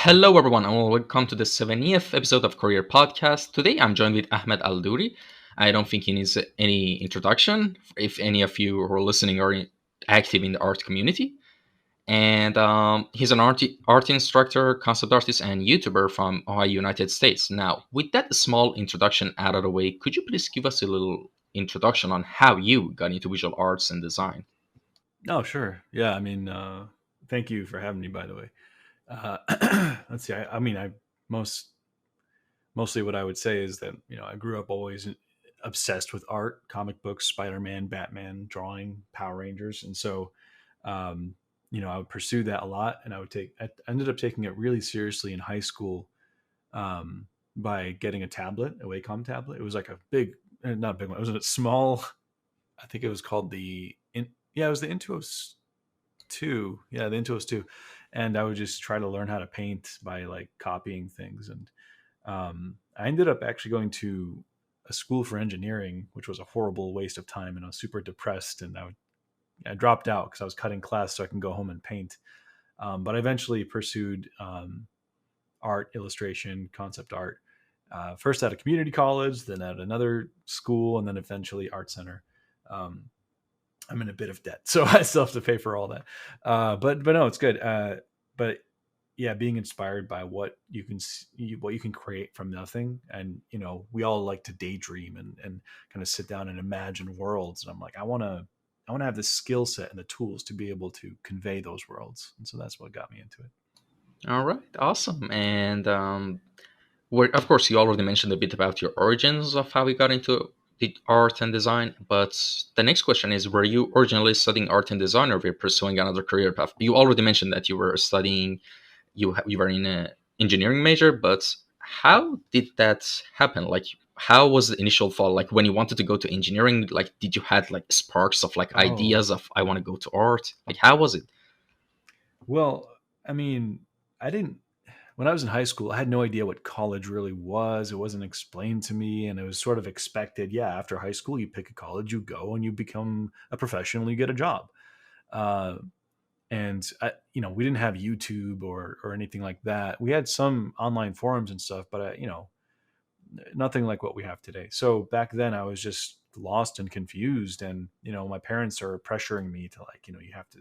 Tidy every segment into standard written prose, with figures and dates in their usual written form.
Hello, everyone, and welcome to the 70th episode of Kouryer Podcast. Today, I'm joined with Ahmed Aldoori. I don't think he needs any introduction if any of you who are listening are active in the art community. And he's an art instructor, concept artist, and YouTuber from Ohio, United States. Now, with that small introduction out of the way, could you please give us a little introduction on how you got into visual arts and design? Oh, sure. Yeah, thank you for having me, by the way. Let's see. I mostly what I would say is that I grew up always obsessed with art, comic books, Spider-Man, Batman, drawing, Power Rangers, and so um, I would pursue that a lot, and I ended up taking it really seriously in high school by getting a tablet, a Wacom tablet. It was like a big, not a big one. It was a small. I think it was called it was the Intuos two. Yeah, the Intuos two. And I would just try to learn how to paint by like copying things. And I ended up actually going to a school for engineering, which was a horrible waste of time. And I was super depressed. And I dropped out because I was cutting class so I can go home and paint. But I eventually pursued art, illustration, concept art. First at a community college, then at another school, and then eventually art center. Um, I'm in a bit of debt, so I still have to pay for all that. But no, it's good. But yeah, being inspired by what you can create from nothing, and we all like to daydream and kind of sit down and imagine worlds. And I'm like, I want to have the skill set and the tools to be able to convey those worlds, and so that's what got me into it. All right, awesome. And of course, you already mentioned a bit about your origins of how you got into the art and design. But the next question is: were you originally studying art and design, or were you pursuing another career path? You already mentioned that you were studying, you were in a engineering major, but how did that happen? Like, how was the initial thought? Like, when you wanted to go to engineering, like, did you had like sparks of like Oh, ideas of I want to go to art? Like, how was it? well, I mean, I didn't when I was in high school, I had no idea what college really was. It wasn't explained to me, and it was sort of expected. Yeah, after high school, you pick a college, you go, and you become a professional, you get a job. Uh, we didn't have YouTube or anything like that. We had some online forums and stuff, but nothing like what we have today. So back then, I was just lost and confused, and my parents are pressuring me to like, you have to.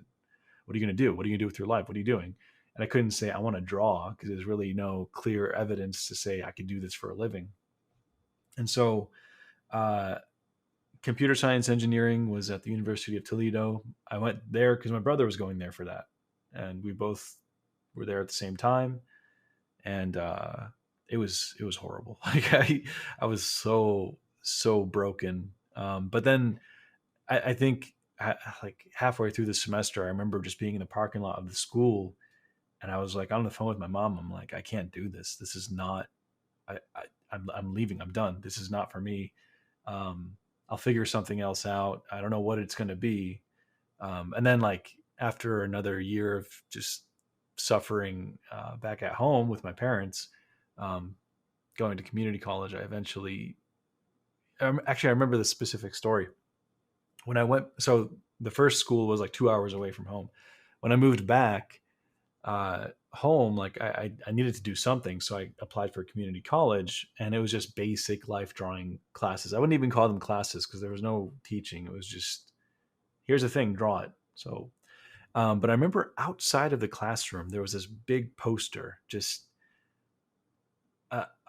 What are you going to do? What are you going to do with your life? What are you doing? And I couldn't say I want to draw because there's really no clear evidence to say I could do this for a living. And so, uh, computer science engineering was at the University of Toledo. I went there because my brother was going there for that, and we both were there at the same time. And it was horrible. Like I was so broken. But then I think like halfway through the semester, I remember just being in the parking lot of the school, and I was like on the phone with my mom. I'm like, I can't do this. This is not. I'm leaving. I'm done. This is not for me. I'll figure something else out. I don't know what it's going to be. And then like after another year of just suffering back at home with my parents, um, going to community college, I eventually actually I remember the specific story when I went. So the first school was like 2 hours away from home. When I moved back home, like I needed to do something, so I applied for community college, and it was just basic life drawing classes. I wouldn't even call them classes because there was no teaching. It was just here's a thing, draw it. So, but I remember outside of the classroom there was this big poster just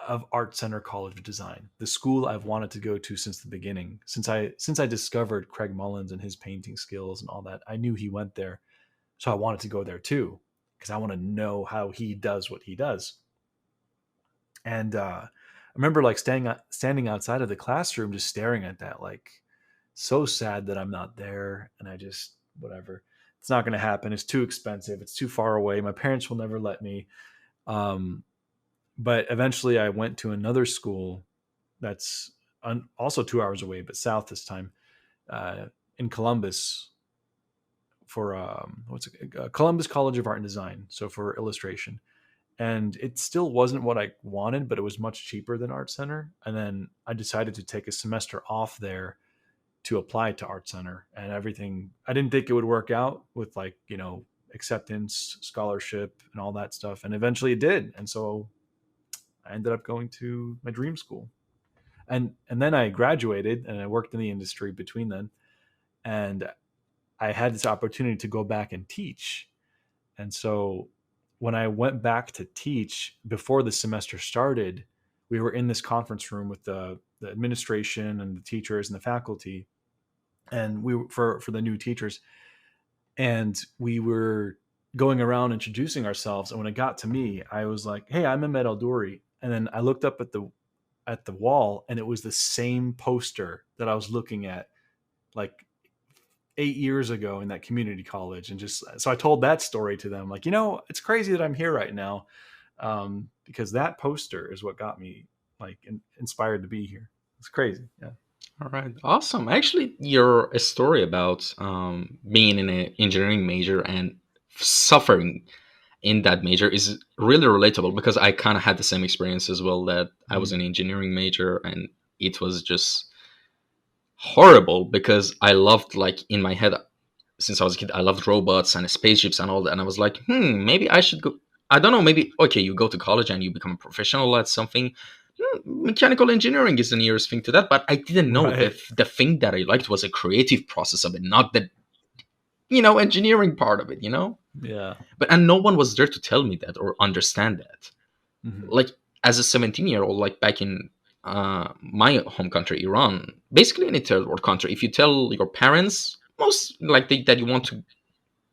of Art Center College of Design, the school I've wanted to go to since the beginning. Since I discovered Craig Mullins and his painting skills and all that, I knew he went there, so I wanted to go there too because I want to know how he does what he does. And I remember like standing outside of the classroom, just staring at that, like so sad that I'm not there, and I just whatever. It's not going to happen. It's too expensive. It's too far away. My parents will never let me. Um, but eventually, I went to another school that's also 2 hours away, but south this time, uh, in Columbus for Columbus College of Art and Design. So for illustration, and it still wasn't what I wanted, but it was much cheaper than Art Center. And then I decided to take a semester off there to apply to Art Center, and everything. I didn't think it would work out with like acceptance, scholarship, and all that stuff. And eventually it did. And so I ended up going to my dream school. And then I graduated and I worked in the industry between then. And I had this opportunity to go back and teach. And so when I went back to teach before the semester started, we were in this conference room with the administration and the teachers and the faculty, and we for the new teachers, and we were going around introducing ourselves. And when it got to me, I was like, "Hey, I'm Ahmed Aldoori," and then I looked up at the wall, and it was the same poster that I was looking at like 8 years ago in that community college. And just so I told that story to them, like, it's crazy that I'm here right now, because that poster is what got me like inspired to be here. It's crazy. Yeah. All right, awesome. Actually, your story about being in an engineering major and suffering in that major is really relatable, because I kind of had the same experience as well. That I was Mm. an engineering major, and it was just horrible, because I loved, like, in my head, since I was a kid, I loved robots and spaceships and all that. And I was like, maybe I should go. I don't know, maybe, okay, you go to college and you become a professional at something. Mechanical engineering is the nearest thing to that. But I didn't know Right. the thing that I liked was a creative process of it, not the, engineering part of it. Yeah. And no one was there to tell me that or understand that. Hmm. Like, as a 17-year-old, like back in my home country, Iran, basically any third world country, if you tell your parents most likely that you want to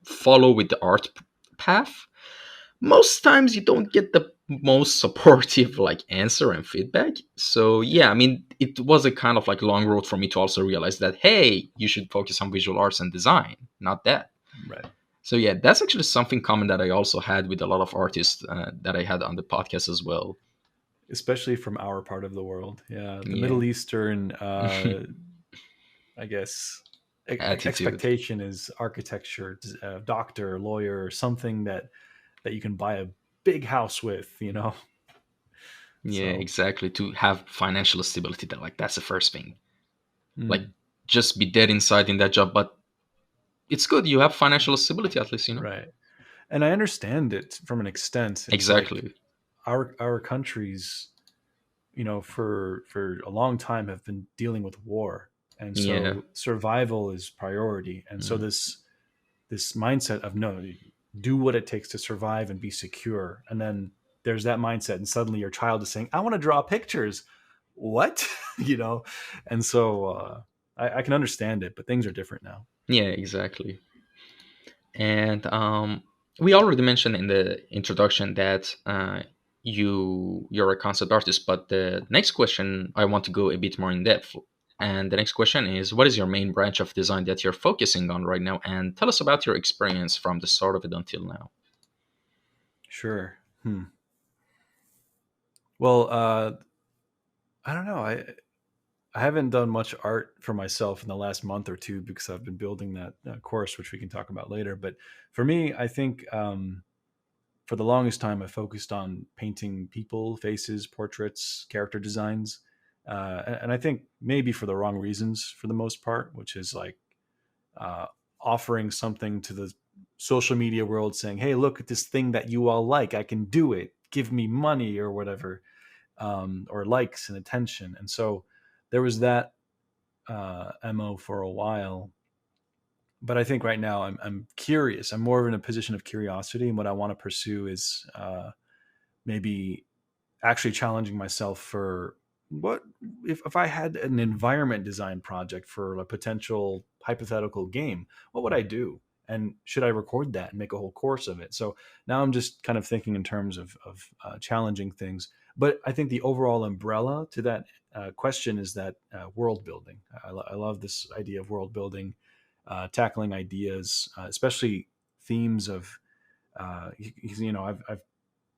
follow with the art path, most times you don't get the most supportive like answer and feedback. So yeah, I mean, it was a kind of like long road for me to also realize that, hey, you should focus on visual arts and design, not that. Right. So yeah, that's actually something common that I also had with a lot of artists that I had on the podcast as well. Especially from our part of the world. Yeah. The Yeah. Middle Eastern, I guess, Attitude. expectation is architecture, doctor, lawyer, something that you can buy a big house with. Yeah, So, exactly. To have financial stability, that, like, that's the first thing. Like, mm, just be dead inside in that job, but it's good you have financial stability at least. right. And I understand it from an extent. It's like Exactly. our countries, for a long time have been dealing with war, and Yeah. so survival is priority. And so Mm. this mindset of, no, do what it takes to survive and be secure. And then there's that mindset, and suddenly your child is saying, I want to draw pictures. What? you know and so I can understand it, but things are different now. Yeah, exactly. And we already mentioned in the introduction that you're a concept artist, but the next question I want to go a bit more in depth. And the next question is, what is your main branch of design that you're focusing on right now? And tell us about your experience from the start of it until now. Sure. Well, I don't know. I haven't done much art for myself in the last month or two because I've been building that course, which we can talk about later. But for me, I think for the longest time, I focused on painting people, faces, portraits, character designs. And I think maybe for the wrong reasons for the most part, which is like uh, offering something to the social media world saying, hey, look at this thing that you all like. I can do it. Give me money or whatever, or likes and attention. And so there was that MO for a while. But I think right now I'm curious. I'm more in a position of curiosity. And what I want to pursue is maybe actually challenging myself for what if I had an environment design project for a potential hypothetical game, what would I do? And should I record that and make a whole course of it? So now I'm just kind of thinking in terms of challenging things. But I think the overall umbrella to that question is that world building. I love this idea of world building, tackling ideas, especially themes of, I've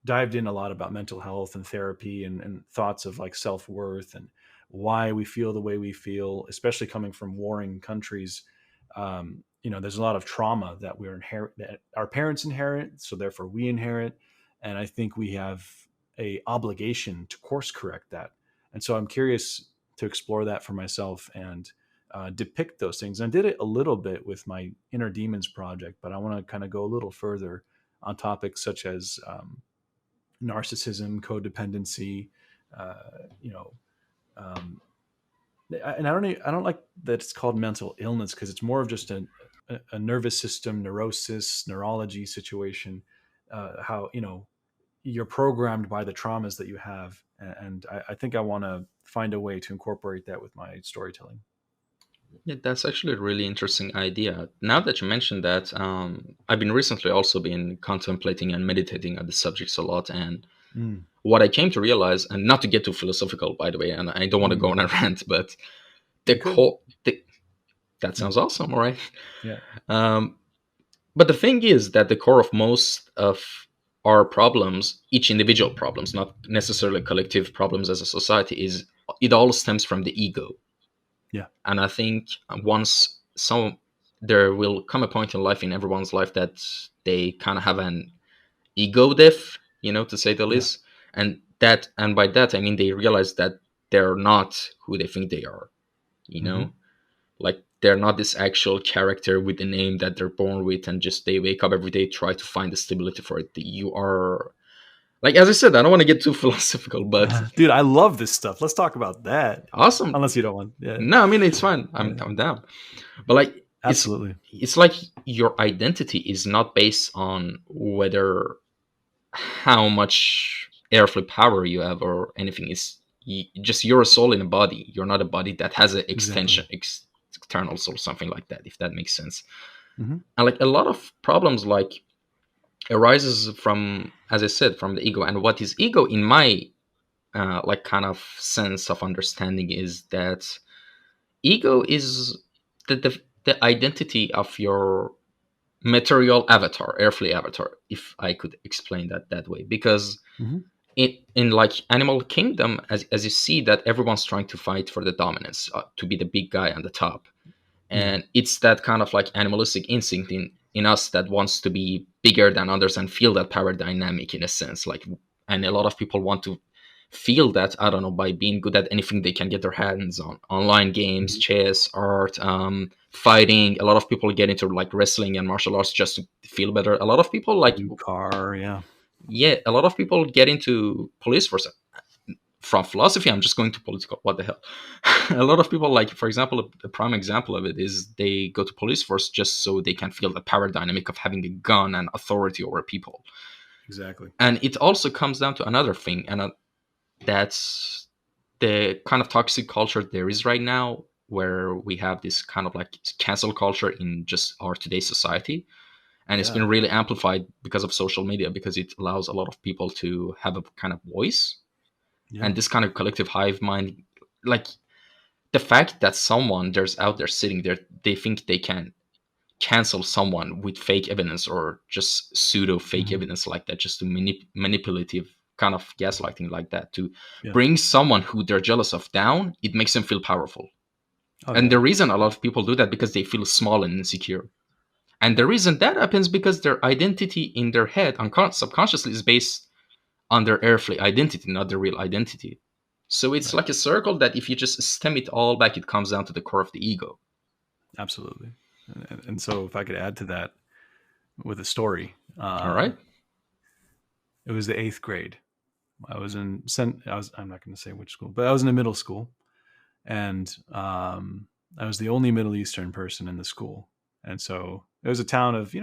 dived in a lot about mental health and therapy and thoughts of like self-worth and why we feel the way we feel, especially coming from warring countries. There's a lot of trauma that that our parents inherit, so therefore we inherit. And I think we have a obligation to course correct that. And so I'm curious to explore that for myself and depict those things. And I did it a little bit with my Inner Demons project, but I want to kind of go a little further on topics such as narcissism, codependency, you know, um, and I don't like that it's called mental illness, because it's more of just a nervous system neurosis, neurology situation. How, you're programmed by the traumas that you have, and I think I want to find a way to incorporate that with my storytelling. Yeah, that's actually a really interesting idea. Now that you mentioned that, I've been recently also been contemplating and meditating on the subjects a lot, and Mm. what I came to realize, and not to get too philosophical, by the way, and I don't want to go Mm. on a rant, but the You could. core, that Mm. sounds awesome, all right. Yeah. Um, but the thing is that the core of most of our problems, each individual problems, not necessarily collective problems as a society, is it all stems from the ego. Yeah. And I think once some there will come a point in life, in everyone's life, that they kind of have an ego death, to say the Yeah. least. And by that I mean they realize that they're not who they think they are, you Hmm. know like they're not this actual character with the name that they're born with, and just they wake up every day, try to find the stability for it. You are, like, as I said, I don't want to get too philosophical, but Dude, I love this stuff. Let's talk about that. awesome. Unless you don't want. Yeah. No, I mean, it's fine. i'm, Yeah. I'm down. But like, Absolutely. it's like your identity is not based on whether how much airflow power you have or anything. It's just you're a soul in a body. You're not a body that has an Exactly. extension, external soul, something like that, if that makes sense. Hmm. And like a lot of problems like arises from, as I said, from the ego. And what is ego in my like kind of sense of understanding is that ego is the identity of your material avatar, earthly avatar, if I could explain that way. Because Hmm. in like animal kingdom, as you see that everyone's trying to fight for the dominance, to be the big guy on the top. Yeah. And it's that kind of like animalistic instinct in us that wants to be bigger than others and feel that power dynamic in a sense. Like, and a lot of people want to feel that, I don't know, by being good at anything they can get their hands on, online games, Hmm. chess, art, fighting. A lot of people get into like wrestling and martial arts just to feel better. A lot of people like, New car. Yeah. yeah, a lot of people get into police force. From philosophy, I'm just going to political. What the hell? A lot of people, like, for example, a prime example of it is they go to police force just so they can feel the power dynamic of having a gun and authority over people. Exactly. And it also comes down to another thing, and that's the kind of toxic culture there is right now, where we have this kind of like cancel culture in just our today's society. And it's been Yeah. really amplified because of social media, because it allows a lot of people to have a kind of voice, Yeah. and this kind of collective hive mind. Like, the fact that someone there's out there sitting there, they think they can cancel someone with fake evidence or just pseudo fake Hmm. evidence like that, just to manipulative kind of gaslighting like that, to Yeah. bring someone who they're jealous of down, it makes them feel powerful. Oh And yeah. the reason a lot of people do that, because they feel small and insecure. And the reason that happens, because their identity in their head subconsciously is based on their earthly identity, not their real identity. So it's Right. like a circle that, if you just stem it all back, it comes down to the core of the ego. Absolutely. And so, if I could add to that with a story, All right. it was the eighth grade. I'm not going to say which school, but I was in a middle school, and I was the only Middle Eastern person in the school. And so it was a town of, it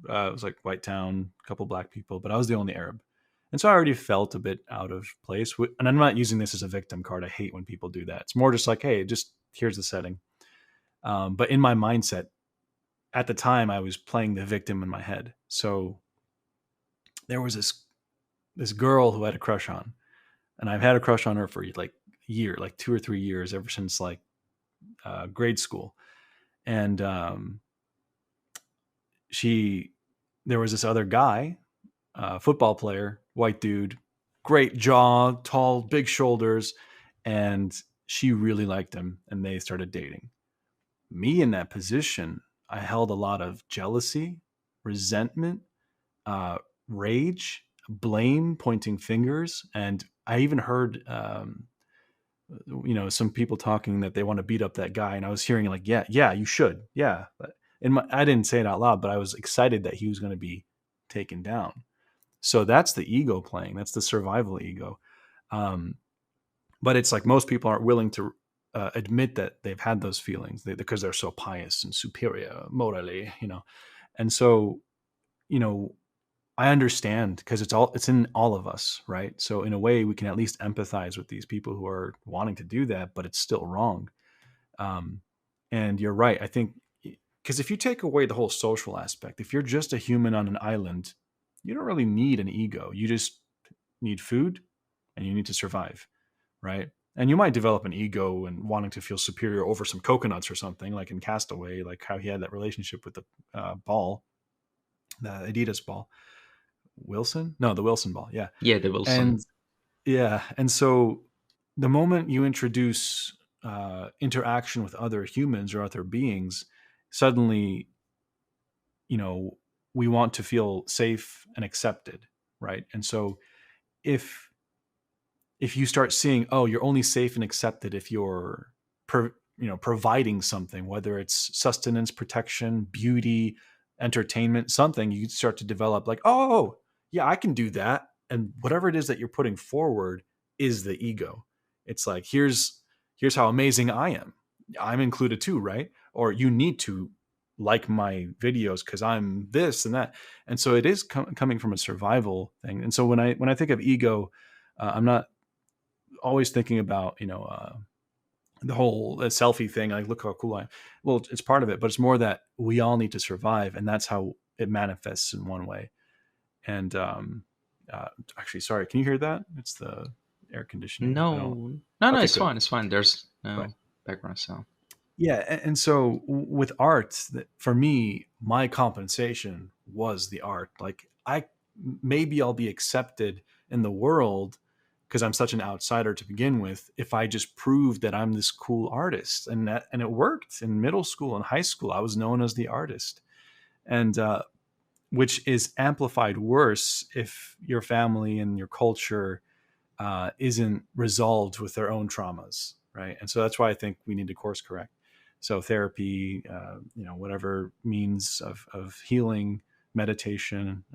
was like white town, a couple black people, but I was the only Arab. And so I already felt a bit out of place. And I'm not using this as a victim card. I hate when people do that. It's more just like, hey, just here's the setting. But in my mindset, at the time, I was playing the victim in my head. So there was this girl who I had a crush on, and I've had a crush on her for like a year, like 2 or 3 years, ever since like grade school. And she, there was this other guy, football player, white dude, great jaw, tall, big shoulders, and she really liked him, and they started dating. Me in that position, I held a lot of jealousy, resentment, uh, rage, blame, pointing fingers, and I even heard some people talking that they want to beat up that guy, and I was hearing like, yeah, yeah, you should, yeah. But I didn't say it out loud, but I was excited that he was going to be taken down. So that's the ego playing. That's the survival ego. Um, but it's like most people aren't willing to admit that they've had those feelings because they're so pious and superior morally, And so, you know, I understand because it's in all of us, right? So in a way, we can at least empathize with these people who are wanting to do that, but it's still wrong. Um, and you're right. I think because if you take away the whole social aspect, if you're just a human on an island, you don't really need an ego. You just need food and you need to survive, right? And you might develop an ego and wanting to feel superior over some coconuts or something, like in Castaway, like how he had that relationship with the ball, the Adidas ball. Wilson? No, the Wilson ball. Yeah. Yeah, the Wilson. And yeah. And so the moment you introduce interaction with other humans or other beings, suddenly, you know, we want to feel safe and accepted, right? And so if you start seeing, oh, you're only safe and accepted if you're providing something, whether it's sustenance, protection, beauty, entertainment, something, you start to develop like, oh yeah, I can do that. And whatever it is that you're putting forward is the ego. It's like, here's how amazing I am. I'm included too, right? Or you need to like my videos because I'm this and that. And so it is coming from a survival thing. And so when I think of ego, I'm not always thinking about the whole selfie thing, like look how cool I am. Well, it's part of it, but it's more that we all need to survive, and that's how it manifests in one way. And actually, sorry, can you hear that? It's the air conditioning. I don't. No, no, no. Okay, It's good. fine. It's fine. There's Right. no background sound. Yeah, and so with art, for me, my compensation was the art. Like maybe I'll be accepted in the world because I'm such an outsider to begin with. If I just proved that I'm this cool artist, and it worked in middle school and high school, I was known as the artist, and which is amplified worse if your family and your culture isn't resolved with their own traumas, right? And so that's why I think we need to course correct. So therapy, whatever means of healing, meditation,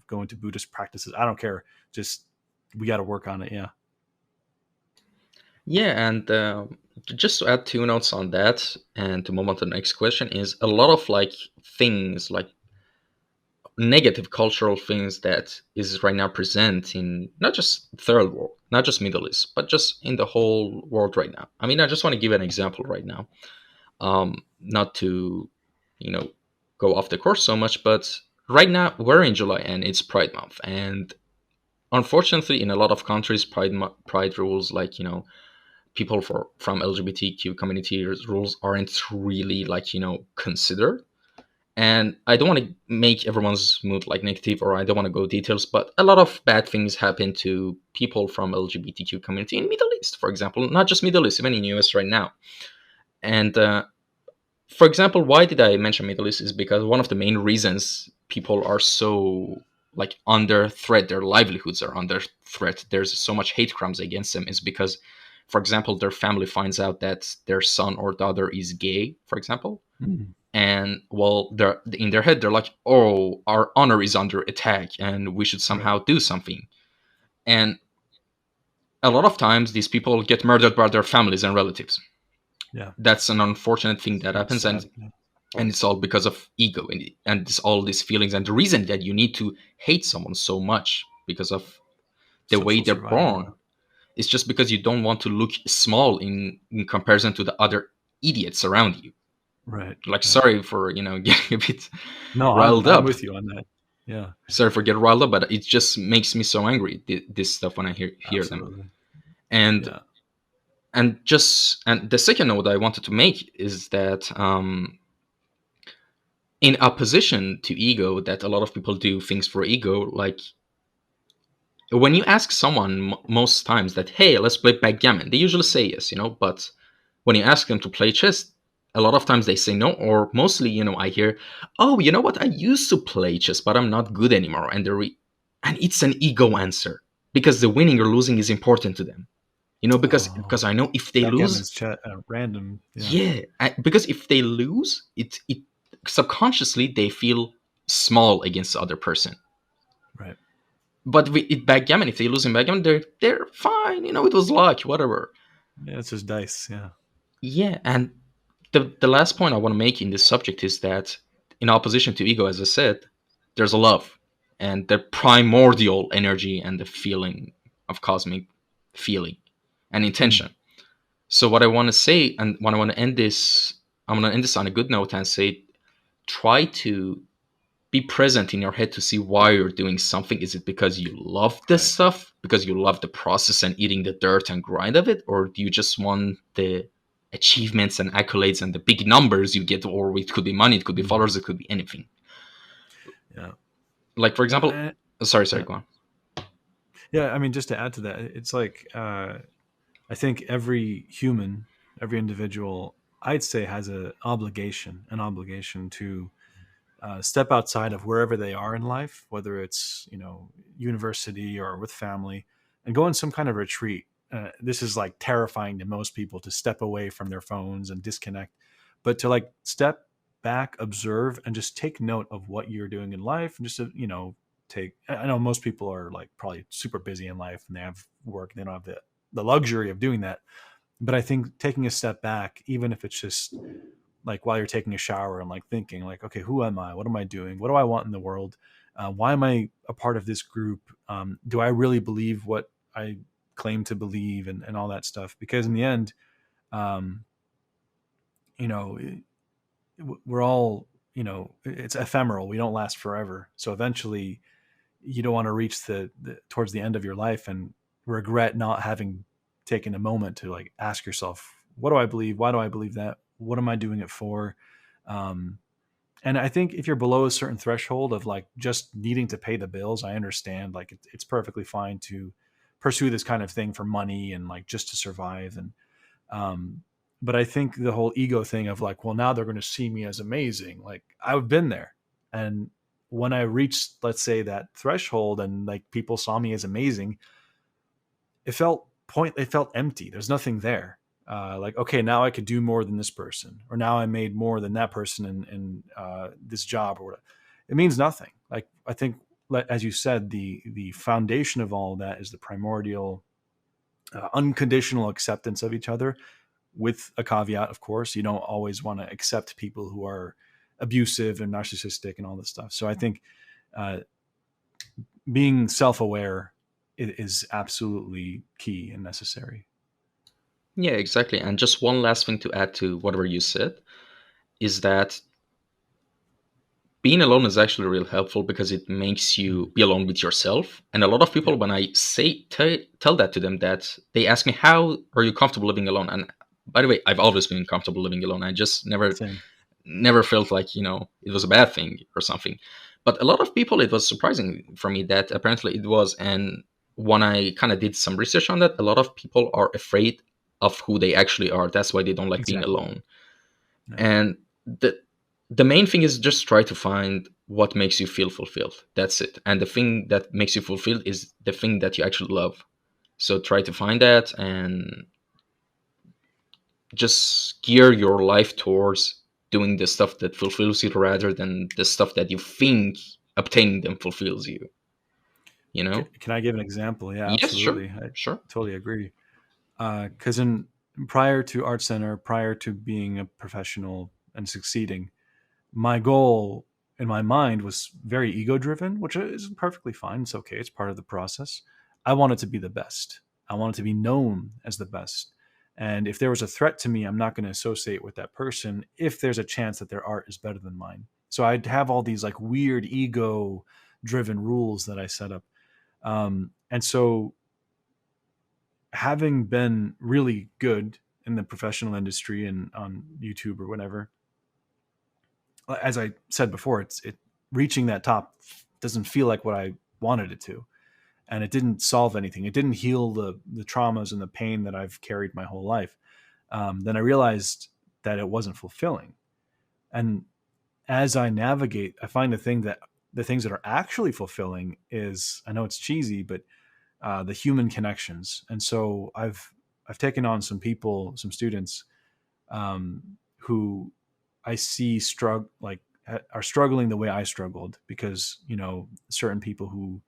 going to Buddhist practices. I don't care. Just we got to work on it. Yeah. Yeah, and just to add two notes on that, and to move on to the next question, is a lot of like things like negative cultural things that is right now present in not just third world, not just Middle East, but just in the whole world right now. I mean, I just want to give an example right now, not to, you know, go off the course so much, but right now we're in July and it's Pride Month, and unfortunately, in a lot of countries, Pride rules, like, people from LGBTQ community rules aren't really, like, considered. And I don't want to make everyone's mood like negative, or I don't want to go details, but a lot of bad things happen to people from LGBTQ community in Middle East, for example, not just Middle East, even in US right now. And for example, why did I mention Middle East is because one of the main reasons people are so like under threat, their livelihoods are under threat, there's so much hate crimes against them, is because, for example, their family finds out that their son or daughter is gay, for example. Mm. And well, they're in their head, they're like, oh, our honor is under attack and we should Right. somehow do something. And a lot of times these people get murdered by their families and relatives. Yeah. That's an unfortunate thing that That's happens, sad. Yeah. and it's all because of ego, and this, all these feelings, and the reason that you need to hate someone so much because of the way Social they're survival. born is just because you don't want to look small in comparison to the other idiots around you. Right. Like, Right. sorry for, getting a bit No, I'm riled I'm up. with you on that. Yeah. Sorry for getting riled up, but it just makes me so angry, this stuff, when I hear them. Absolutely. and Yeah. and the second note I wanted to make is that, in opposition to ego, that a lot of people do things for ego, like when you ask someone most times that, hey, let's play backgammon, they usually say yes, but when you ask them to play chess, a lot of times they say no, or mostly, I hear, oh, you know what, I used to play chess but I'm not good anymore, and and it's an ego answer, because the winning or losing is important to them, because Oh, I know if they lose, backgammon's random. Yeah. yeah, because if they lose, it subconsciously they feel small against the other person. Right. But with it backgammon, if they lose in backgammon, they're fine. It was luck, whatever. Yeah, it's just dice. Yeah. Yeah, and the last point I want to make in this subject is that in opposition to ego, as I said, there's a love and the primordial energy and the feeling of cosmic feeling and Mm. intention. So what I want to say, and when I want to end this, I'm going to end this on a good note and say, try to be present in your head to see why you're doing something. Is it because you love this Right. stuff, because you love the process and eating the dirt and grind of it, or do you just want the achievements and accolades and the big numbers you get, or it could be money, it could be Mhm. followers, it could be anything. Yeah. Like for Yeah. example, sorry, Yeah. go on. Yeah. I mean, just to add to that, it's like I think every human, every individual, I'd say, has an obligation to step outside of wherever they are in life, whether it's university or with family, and go on some kind of retreat. This is like terrifying to most people, to step away from their phones and disconnect, but to like step back, observe, and just take note of what you're doing in life, and just to, take. I know most people are like probably super busy in life and they have work, and they don't have the luxury of doing that. But I think taking a step back, even if it's just like while you're taking a shower, and like thinking like, okay, who am I, what am I doing, what do I want in the world, why am I a part of this group, do I really believe what I claim to believe, and all that stuff, because in the end, um, you know we're all, it's ephemeral, we don't last forever, so eventually you don't want to reach towards the end of your life and regret not having taken a moment to like ask yourself, what do I believe, why do I believe that, what am I doing it for. um, and I think if you're below a certain threshold of like just needing to pay the bills, I understand, like it's perfectly fine to pursue this kind of thing for money and like just to survive. And um, but I think the whole ego thing of like, well, now they're going to see me as amazing, like I've been there. And when I reached, let's say, that threshold, and like people saw me as amazing, it felt empty, there's nothing there. Like, okay, now I could do more than this person, or now I made more than that person in this job, or whatever. It means nothing. Like, I think, as you said, the foundation of all of that is the primordial, unconditional acceptance of each other, with a caveat, of course. You don't always want to accept people who are abusive and narcissistic and all this stuff. So I think uh, being self-aware is absolutely key and necessary. Yeah, exactly. And just one last thing to add to whatever you said is that being alone is actually real helpful because it makes Mm. you be alone with yourself. And a lot of Yeah, people, when I tell that to them, that they ask me, how are you comfortable living alone? And by the way, I've always been comfortable living alone. I just same. never felt like it was a bad thing or something. But a lot of people, it was surprising for me that apparently it was. And when I kind of did some research on that, a lot of people are afraid of who they actually are. That's why they don't like being Exactly. alone. Yeah. And the main thing is just try to find what makes you feel fulfilled. That's it. And the thing that makes you fulfilled is the thing that you actually love. So try to find that and just gear your life towards doing the stuff that fulfills you rather than the stuff that you think obtaining them fulfills you. You know? Can I give an example? Yeah, Yes, sure. absolutely. I Sure. totally agree. Because in prior to Art Center, prior to being a professional and succeeding, my goal in my mind was very ego driven, which is perfectly fine. It's okay. It's part of the process. I wanted to be the best. I wanted to be known as the best. And if there was a threat to me, I'm not going to associate with that person if there's a chance that their art is better than mine. So I'd have all these like weird ego driven rules that I set up. And so, having been really good in the professional industry and on YouTube or whatever, as I said before, it reaching that top doesn't feel like what I wanted it to, and it didn't solve anything. It didn't heal the traumas and the pain that I've carried my whole life. Then I realized that it wasn't fulfilling, and as I navigate, I find the things that are actually fulfilling is, I know it's cheesy, but the human connections. And so I've I've taken on some students, who I see are struggling the way I struggled, because certain people who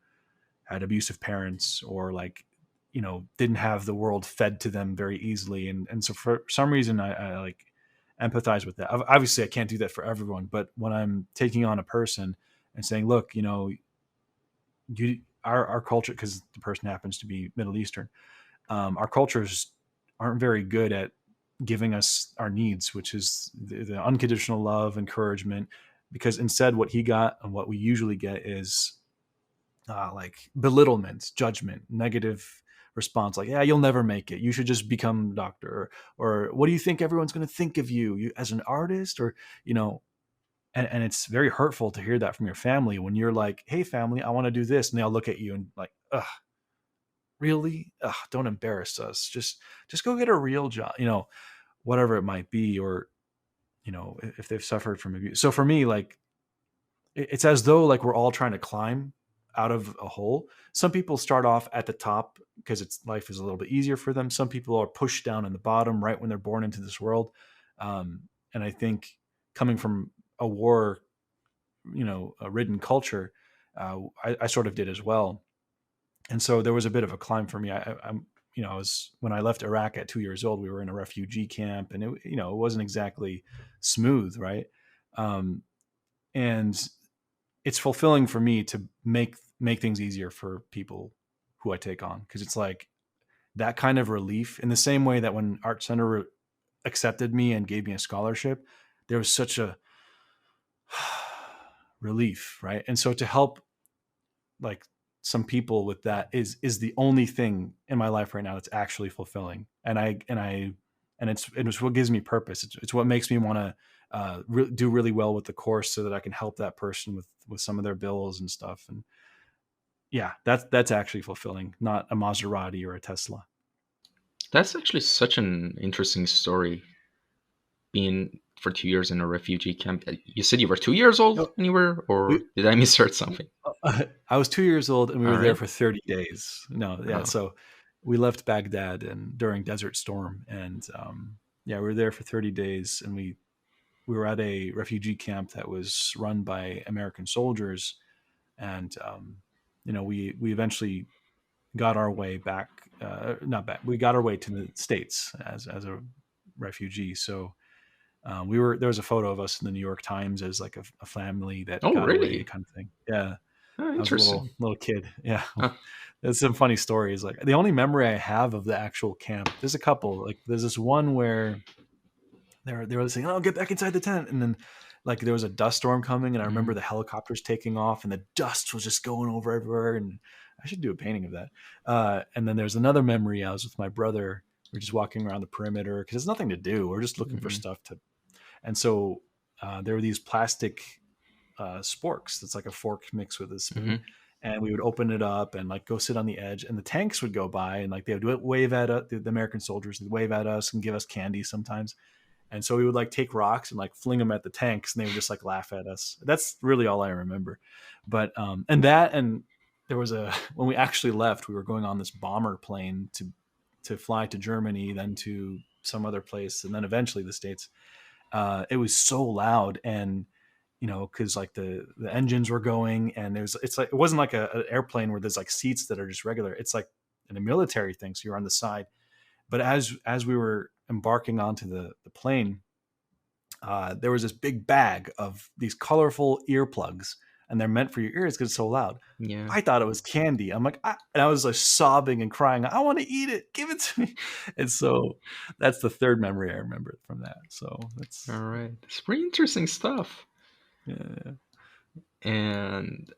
had abusive parents, or like didn't have the world fed to them very easily, and so for some reason I like empathize with that. Obviously I can't do that for everyone, but when I'm taking on a person and saying, look, our culture, because the person happens to be Middle Eastern, our cultures aren't very good at giving us our needs, which is the unconditional love, encouragement. Because instead, what he got and what we usually get is like belittlement, judgment, negative response, like, yeah, you'll never make it, you should just become a doctor, or what do you think everyone's going to think of you as an artist, or you know and it's very hurtful to hear that from your family, when you're like, hey family, I want to do this, and they'll look at you and like, ugh, really? Ugh, don't embarrass us, just go get a real job, whatever it might be. Or if they've suffered from abuse. So for me, like, it's as though like we're all trying to climb out of a hole. Some people start off at the top because it's life is a little bit easier for them. Some people are pushed down in the bottom right when they're born into this world. And I think, coming from a war, a ridden culture, I sort of did as well. And so there was a bit of a climb for me. I was, when I left Iraq at 2 years old, we were in a refugee camp, and it wasn't exactly smooth, right? Um, and it's fulfilling for me to make things easier for people who I take on, because it's like that kind of relief, in the same way that when Art Center accepted me and gave me a scholarship, there was such a relief, right? And so to help like some people with that is the only thing in my life right now that's actually fulfilling, and it's what gives me purpose. It's what makes me want to do really well with the course, so that I can help that person with some of their bills and stuff. And yeah, that's actually fulfilling, not a Maserati or a Tesla. That's actually such an interesting story. Being for 2 years in a refugee camp. You said you were 2 years old No, when you were, or we, did I misheard something? I was 2 years old, and we All were there right. for 30 days. No, yeah. Oh, So we left Baghdad and during Desert Storm, and yeah, we were there for 30 days, and we were at a refugee camp that was run by American soldiers, and we eventually got our way back. Not back. We got our way to the States as a refugee. So there was a photo of us in the New York Times as like a family that oh, got away, really? kind of thing. Yeah, Oh, I was a little interesting. little kid. Yeah, Huh. there's some funny stories. Like, the only memory I have of the actual camp, there's a couple. Like, there's this one where they were saying, "Oh, get back inside the tent," and then like there was a dust storm coming, and I remember Mhm. the helicopters taking off, and the dust was just going over everywhere. And I should do a painting of that. And then there's another memory. I was with my brother. We're just walking around the perimeter because there's nothing to do. We're just looking for Mhm. stuff to. And so there were these plastic sporks. That's like a fork mixed with a spoon. Mhm. And we would open it up and like go sit on the edge, and the tanks would go by, and like they would wave at us. The American soldiers would wave at us and give us candy sometimes. And so we would like take rocks and like fling them at the tanks, and they would just like laugh at us. That's really all I remember. But and there was a when we actually left, we were going on this bomber plane to fly to Germany, then to some other place, and then eventually the States. It was so loud, and because like the engines were going, and it's like, it wasn't like an airplane where there's like seats that are just regular. It's like in a military thing, so you're on the side. But as we were embarking onto the plane, there was this big bag of these colorful earplugs, and they're meant for your ears because it's so loud. Yeah. I thought it was candy. I'm like, and I was like sobbing and crying. I want to eat it. Give it to me. And so that's the third memory I remember from that. So All that's right. It's pretty interesting stuff. yeah. And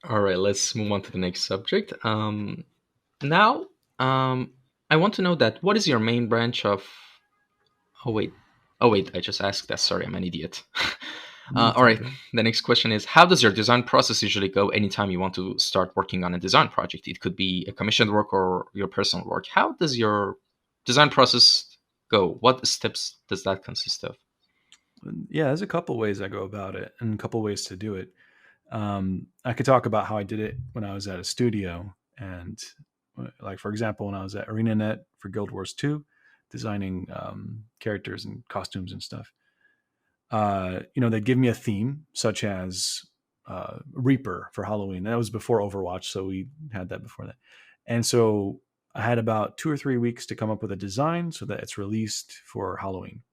all right, let's move on to the next subject. Now, I want to know that what is your main branch of? Oh wait, oh wait, I just asked that. Sorry, I'm an idiot. It's All all right. good. The next question is: how does your design process usually go? Anytime you want to start working on a design project, it could be a commissioned work or your personal work. How does your design process go? What steps does that consist of? Yeah, there's a couple ways I go about it, and a couple ways to do it. I could talk about how I did it when I was at a studio, and like for example, when I was at ArenaNet for Guild Wars 2. designing characters and costumes and stuff. They'd give me a theme, such as Reaper for Halloween. That was before Overwatch, so we had that before that. And so I had about 2 or 3 weeks to come up with a design so that it's released for Halloween.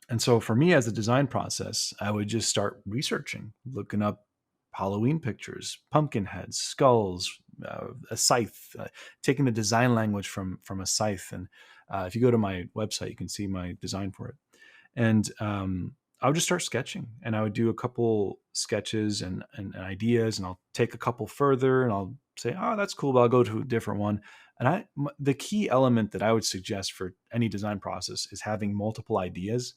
And so for me, as a design process, I would just start researching, looking up Halloween pictures, pumpkin heads, skulls, a scythe, taking the design language from a scythe. And if you go to my website, you can see my design for it. And I would just start sketching, and I would do a couple sketches and ideas, and I'll take a couple further, and I'll say, "Oh, that's cool," but I'll go to a different one. And the key element that I would suggest for any design process is having multiple ideas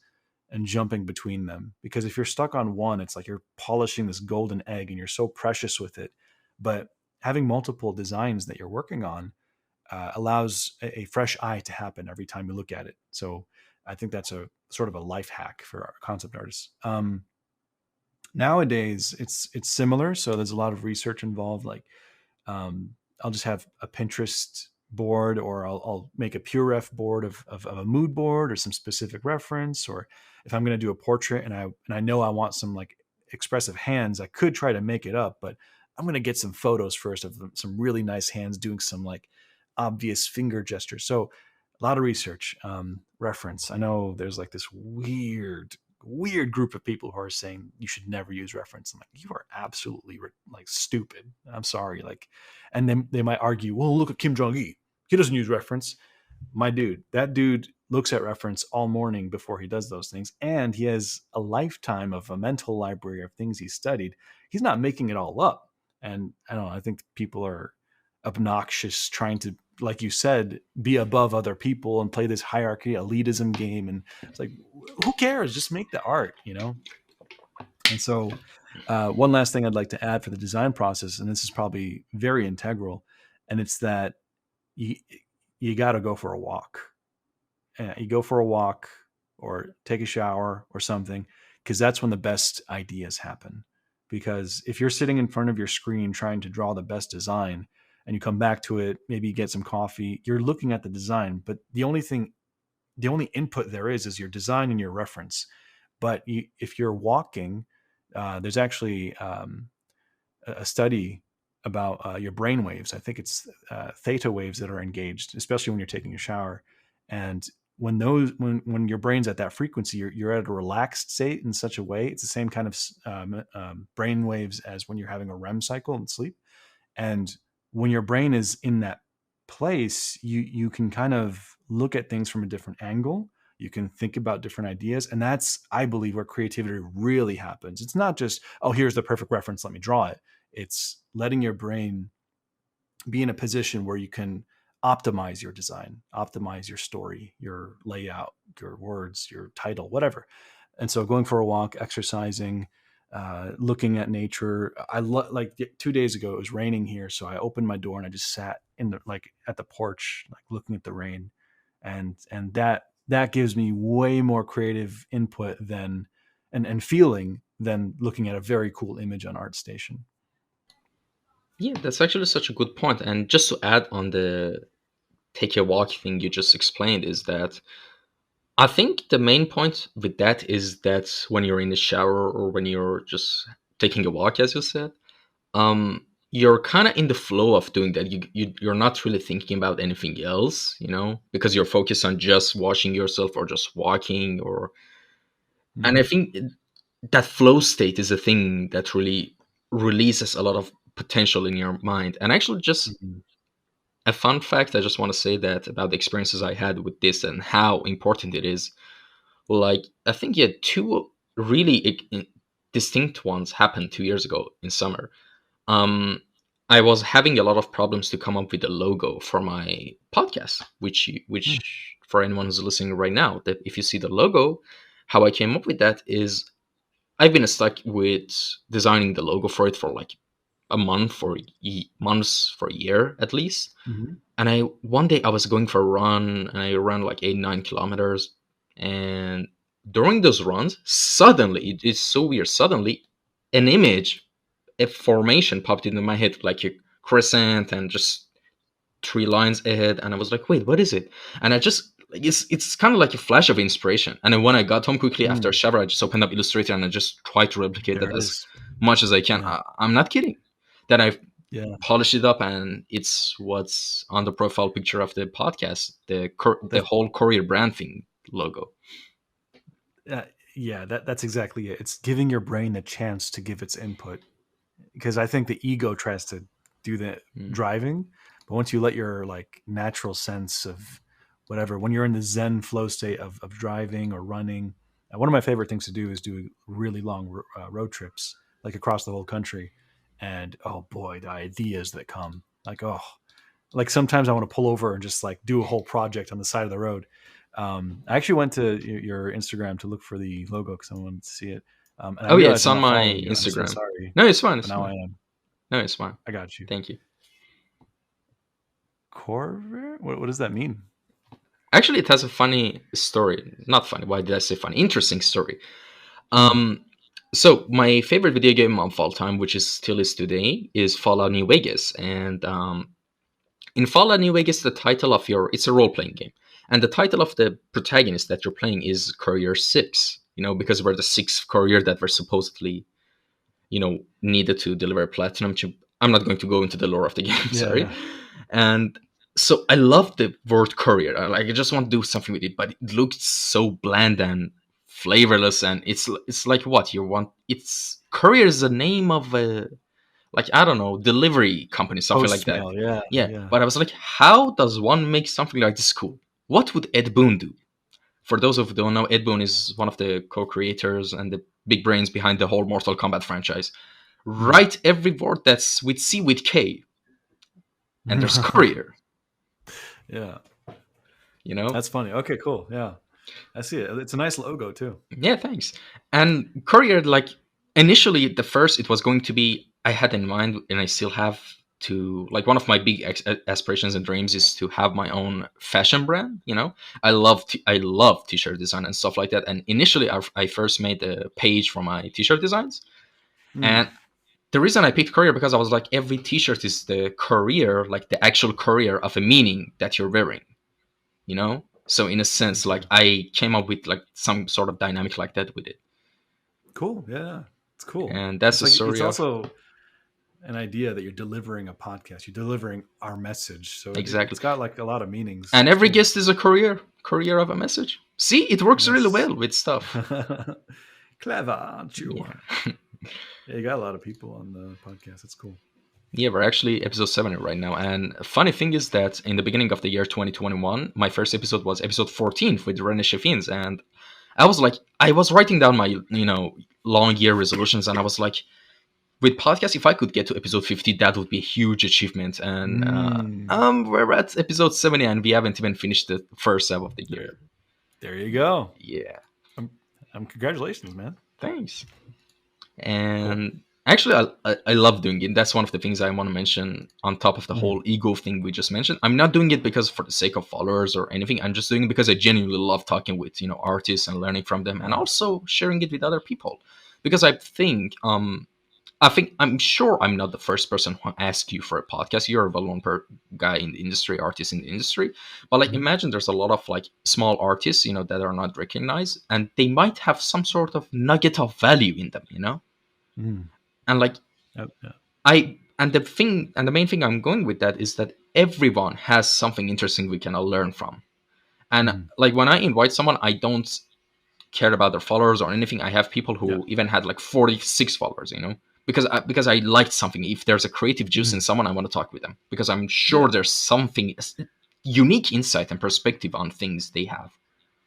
and jumping between them. Because if you're stuck on one, it's like you're polishing this golden egg, and you're so precious with it. But having multiple designs that you're working on allows a fresh eye to happen every time you look at it. So I think that's a sort of a life hack for our concept artists. Nowadays, it's similar. So there's a lot of research involved. Like I'll just have a Pinterest board, or I'll make a pure ref board of a mood board or some specific reference. Or if I'm going to do a portrait and I know I want some like expressive hands, I could try to make it up, but I'm going to get some photos first of some really nice hands doing some like obvious finger gestures. So a lot of research, reference. I know there's like this weird group of people who are saying you should never use reference. I'm like, you are absolutely like stupid. I'm sorry. Like, and then they might argue, well, look at Kim Jong-il. He doesn't use reference. My dude, that dude looks at reference all morning before he does those things. And he has a lifetime of a mental library of things he studied. He's not making it all up. And I don't know, I think people are obnoxious trying to, like you said, be above other people and play this hierarchy elitism game. And it's like, who cares? Just make the art. And so one last thing I'd like to add for the design process, and this is probably very integral, and it's that you you got to go for a walk. You go for a walk or take a shower or something, because that's when the best ideas happen. Because if you're sitting in front of your screen trying to draw the best design and you come back to it, maybe you get some coffee, you're looking at the design, but the only input there is your design and your reference. But if you're walking, there's actually a study about your brain waves. I think it's theta waves that are engaged, especially when you're taking a shower. And when your brain's at that frequency, you're at a relaxed state in such a way. It's the same kind of brain waves as when you're having a REM cycle and sleep. And when your brain is in that place, you can kind of look at things from a different angle. You can think about different ideas. And that's, I believe, where creativity really happens. It's not just, oh, here's the perfect reference, let me draw it. It's letting your brain be in a position where you can optimize your design, optimize your story, your layout, your words, your title, whatever. And so going for a walk, exercising, looking at nature. Like 2 days ago, it was raining here, so I opened my door and I just sat in the like at the porch, like looking at the rain, and that gives me way more creative input than and feeling than looking at a very cool image on ArtStation. Yeah, that's actually such a good point. And just to add on the take a walk thing you just explained, is that I think the main point with that is that when you're in the shower or when you're just taking a walk, as you said, you're kind of in the flow of doing that. You're not really thinking about anything else, because you're focused on just washing yourself or just walking. Or and I Mm-hmm. think that flow state is a thing that really releases a lot of potential in your mind. And actually, just Mm-hmm. a fun fact, I just want to say that about the experiences I had with this and how important it is. Like, I think you had two really distinct ones happen 2 years ago in summer. um I was having a lot of problems to come up with a logo for my podcast, which for anyone who's listening right now, that if you see the logo, how I came up with that is I've been stuck with designing the logo for it for like a month or months for a year at least. Mm-hmm. And I one day I was going for a run, and I ran like 8 9 kilometers. And during those runs, suddenly, it's so weird, suddenly an image, a formation popped into my head, like a crescent and just three lines ahead. And I was like, wait, what is it? And I just like it's kind of like a flash of inspiration. And then when I got home quickly after a Mm, shower, I just opened up Illustrator and I just tried to replicate there that it as is. much as I can. Yeah, I'm not kidding. Then I yeah. polish it up, and it's what's on the profile picture of the podcast, the That, whole Kouryer brand thing logo. uh, yeah, that's exactly it. It's giving your brain a chance to give its input, because I think the ego tries to do the Mm. driving, but once you let your like natural sense of whatever, when you're in the Zen flow state of driving or running, one of my favorite things to do is do really long road trips, like across the whole country. And oh boy, the ideas that come, like, oh, like sometimes I want to pull over and just like do a whole project on the side of the road. I actually went to your Instagram to look for the logo because I wanted to see it. And I Oh yeah, realized it's I'm on not my following you. I'm so Instagram. sorry, No, it's fine. but It's now I fine. am. No, it's fine. I got you. Thank you. Kouryer? What does that mean? Actually, it has a funny story. Not funny. Why did I say funny? Interesting story. Hmm. Um, so my favorite video game of all time, which is still is today, is Fallout New Vegas. And in Fallout New Vegas, the title of your it's a role playing game, and the title of the protagonist that you're playing is Courier 6. You know, because we're the sixth courier that were supposedly needed to deliver a platinum chip. I'm not going to go into the lore of the game, Yeah, sorry. yeah. And so I love the word courier. I just want to do something with it, but it looks so bland and flavorless, and it's like what you want. It's courier is the name of a, like, I don't know, delivery company, something like Post that. mail. Yeah, Yeah, yeah. but I was like, how does one make something like this cool? What would Ed Boon do? For those of you who don't know, Ed Boon is one of the co-creators and the big brains behind the whole Mortal Kombat franchise. Hmm. Write every word that's with C with K, and there's courier. Yeah, You know? that's funny. Okay, cool. Yeah, I see it. It's a nice logo too. Yeah, thanks. And courier, like, initially, the first it was going to be, I had in mind, and I still have, to, like, one of my big aspirations and dreams is to have my own fashion brand. I love t-shirt design and stuff like that. And initially, I first made a page for my t-shirt designs, Hmm. and the reason I picked courier because I was like, every t-shirt is the courier, like the actual courier of a meaning that you're wearing, so in a sense, Okay. like, I came up with like some sort of dynamic like that with it. Cool. Yeah, it's cool. And that's It's the like it's story of. also an idea that you're delivering a podcast. You're delivering our message, so Exactly. it's got like a lot of meanings. And It's every cool. guest is a courier of a message. See, it works really Yes. well with stuff. Clever, aren't you? Yeah. Yeah, you got a lot of people on the podcast. It's cool. Yeah, we're actually episode 70 right now. And funny thing is that in the beginning of the year 2021, my first episode was episode 14 with Rene Sheffins. And I was writing down my, long year resolutions. And I was like, with podcast, if I could get to episode 50, that would be a huge achievement. And Mm, we're at episode 70, and we haven't even finished the first half of the there, year. there you go. Yeah, Um, congratulations, man. thanks. Cool. And actually, I love doing it. That's one of the things I want to mention on top of the Hmm. whole ego thing we just mentioned. I'm not doing it because for the sake of followers or anything. I'm just doing it because I genuinely love talking with artists and learning from them, and Yeah. also sharing it with other people. Because I'm sure I'm not the first person who asked you for a podcast. You're a well-known guy in the industry, artist in the industry. But like, Hmm. imagine there's a lot of like small artists, that are not recognized, and they might have some sort of nugget of value in them. Hmm. And like, Yep, yeah. the main thing I'm going with that is that everyone has something interesting we can all learn from. And Hmm. like, when I invite someone, I don't care about their followers or anything. I have people Yeah. who even had like 46 followers. Because I liked something. If there's a creative juice Hmm. in someone, I want to talk with them because I'm sure Yeah. there's something unique insight and perspective on things they have,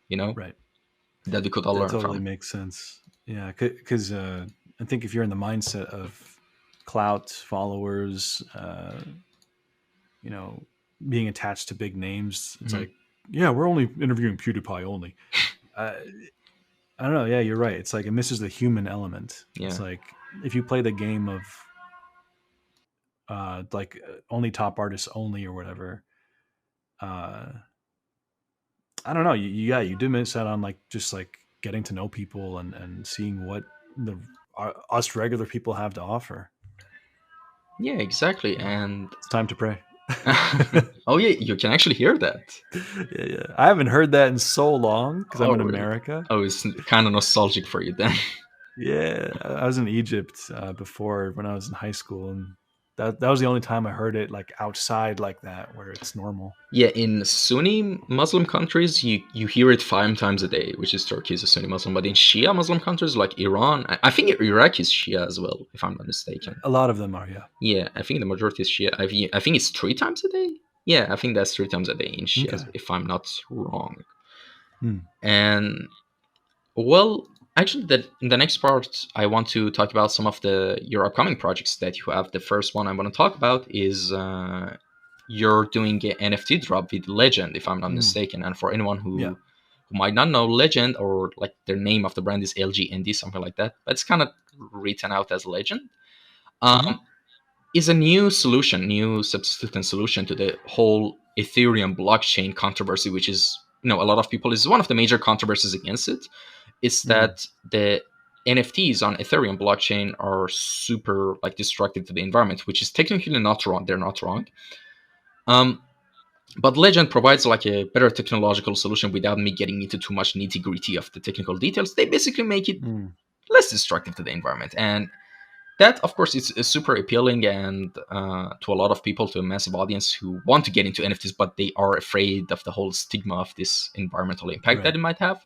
you know, Right. that we could all That learn totally from. makes sense. Yeah, because I think if you're in the mindset of clout, followers, you know, being attached to big names, it's Hmm. like, yeah, we're only interviewing PewDiePie only. Uh, I don't know. Yeah, you're right. It's like it misses the human element. It's Yeah. like if you play the game of only top artists only or whatever. Uh, I don't know. Yeah, you do miss out on like just like getting to know people and seeing what the us regular people have to offer. Yeah, exactly. Yeah, And it's time to pray. Oh yeah, you can actually hear that. Yeah, yeah. I haven't heard that in so long because I'm Oh in really? America. Oh, it's kind of nostalgic for you then. Yeah, I was in Egypt before when I was in high school, and that was the only time I heard it like outside like that, where it's normal. Yeah, in Sunni Muslim countries, you hear it 5 times a day, which is Turkey is a Sunni Muslim. But in Shia Muslim countries like Iran, I think Iraq is Shia as well, if I'm not mistaken. A lot of them are, yeah. Yeah, I think the majority is Shia. I think it's 3 times a day. Yeah, I think that's 3 times a day in Shia, Okay. if I'm not wrong. Hmm. And well, actually, in the next part, I want to talk about some of the your upcoming projects that you have. The first one I want to talk about is you're doing an NFT drop with Legend, if I'm not Hmm. mistaken. And for anyone Yeah. who might not know Legend, or like their name of the brand is LGND, something like that, but it's kind of written out as Legend. Hmm. Um, is a new solution, new substitute solution to the whole Ethereum blockchain controversy, which is, a lot of people, is one of the major controversies against it. Is Hmm. that the NFTs on Ethereum blockchain are super like destructive to the environment, which is technically not wrong. They're not wrong. Um, but Legend provides like a better technological solution without me getting into too much nitty gritty of the technical details. They basically make it Hmm. less destructive to the environment, and that of course is super appealing and to a lot of people, to a massive audience who want to get into NFTs, but they are afraid of the whole stigma of this environmental impact that Right. it might have.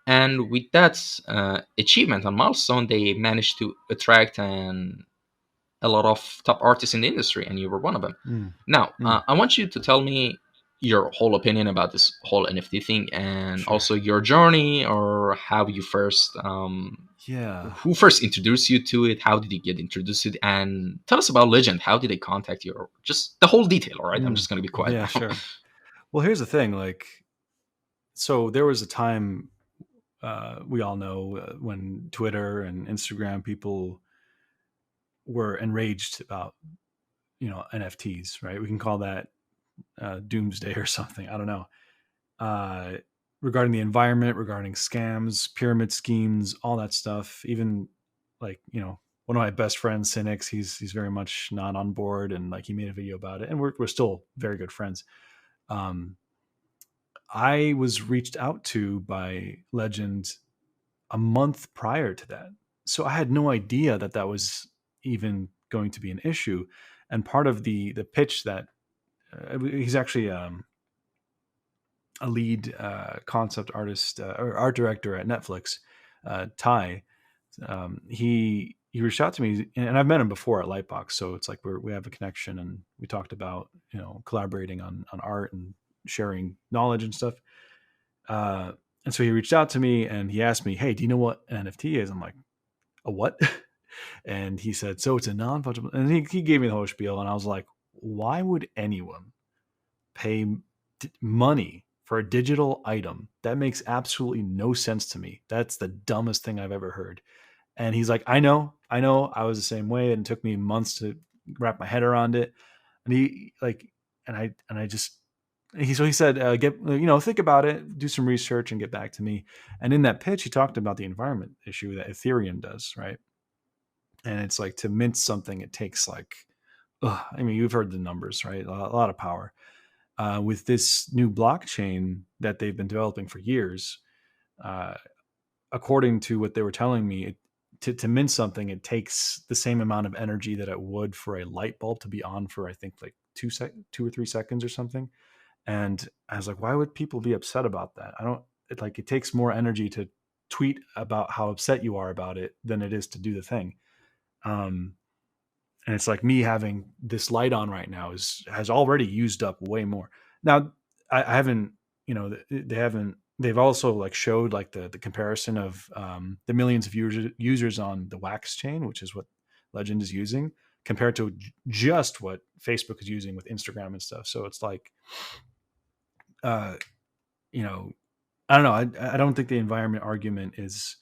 And with that achievement and milestone, they managed to attract a lot of top artists in the industry, and you were one of them. Hmm. Now, Hmm. I want you to tell me your whole opinion about this whole NFT thing, and Sure. also your journey, or how you first, Yeah. who first introduced you to it, how did you get introduced to it, and tell us about Legend. How did they contact you, or just the whole detail? All right, I'm Hmm. just gonna be quiet Yeah. now. Sure. Well, here's the thing. Like, so there was a time we all know when Twitter and Instagram people were enraged about NFTs, right? We can call that doomsday or something. I don't know. Uh, Regarding the environment, regarding scams, pyramid schemes, all that stuff. Even like one of my best friends, Cynics, he's very much not on board, and like he made a video about it, and we're still very good friends. Um, I was reached out to by Legend a month prior to that, so I had no idea that that was even going to be an issue. And part of the pitch that he's actually a lead concept artist or art director at Netflix, Ty. He reached out to me, and I've met him before at Lightbox, so it's like we have a connection, and we talked about collaborating on art and sharing knowledge and stuff. Uh, and so he reached out to me and he asked me, "Hey, do you know what an NFT is?" I'm like, "A what?" And he said, "So it's a non-fungible." And he gave me the whole spiel, and I was like, "Why would anyone pay money for a digital item? That makes absolutely no sense to me. That's the dumbest thing I've ever heard." And he's like, I know, I was the same way, and it took me months to wrap my head around it. And he like, and I just he said, get think about it, do some research, and get back to me. And in that pitch, he talked about the environment issue that Ethereum does, right? And it's like to mint something, it takes like, I mean, you've heard the numbers, right? A lot of power. With this new blockchain that they've been developing for years, uh, according to what they were telling me, to mint something, it takes the same amount of energy that it would for a light bulb to be on for I think like 2 or 3 seconds or something. And I was like, why would people be upset about that? I don't. It takes more energy to tweet about how upset you are about it than it is to do the thing. Um, and it's like me having this light on right now has already used up way more. Now I haven't, they haven't. They've also like showed like the comparison of the millions of users on the Wax chain, which is what Legend is using, compared to just what Facebook is using with Instagram and stuff. So it's like, uh, you know, I don't know. I don't think the environment argument is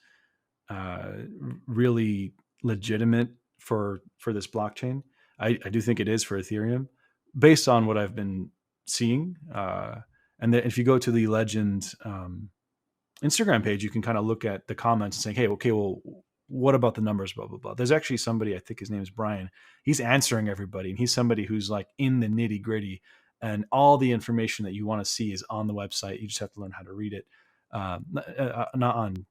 uh, really legitimate for this blockchain. I do think it is for Ethereum, based on what I've been seeing. And then if you go to the Legend Instagram page, you can kind of look at the comments and say, "Hey, okay, well, what about the numbers, blah blah blah. There's actually somebody, I think his name is Brian. He's answering everybody, and he's somebody who's like in the nitty gritty, and all the information that you want to see is on the website. You just have to learn how to read it. Not on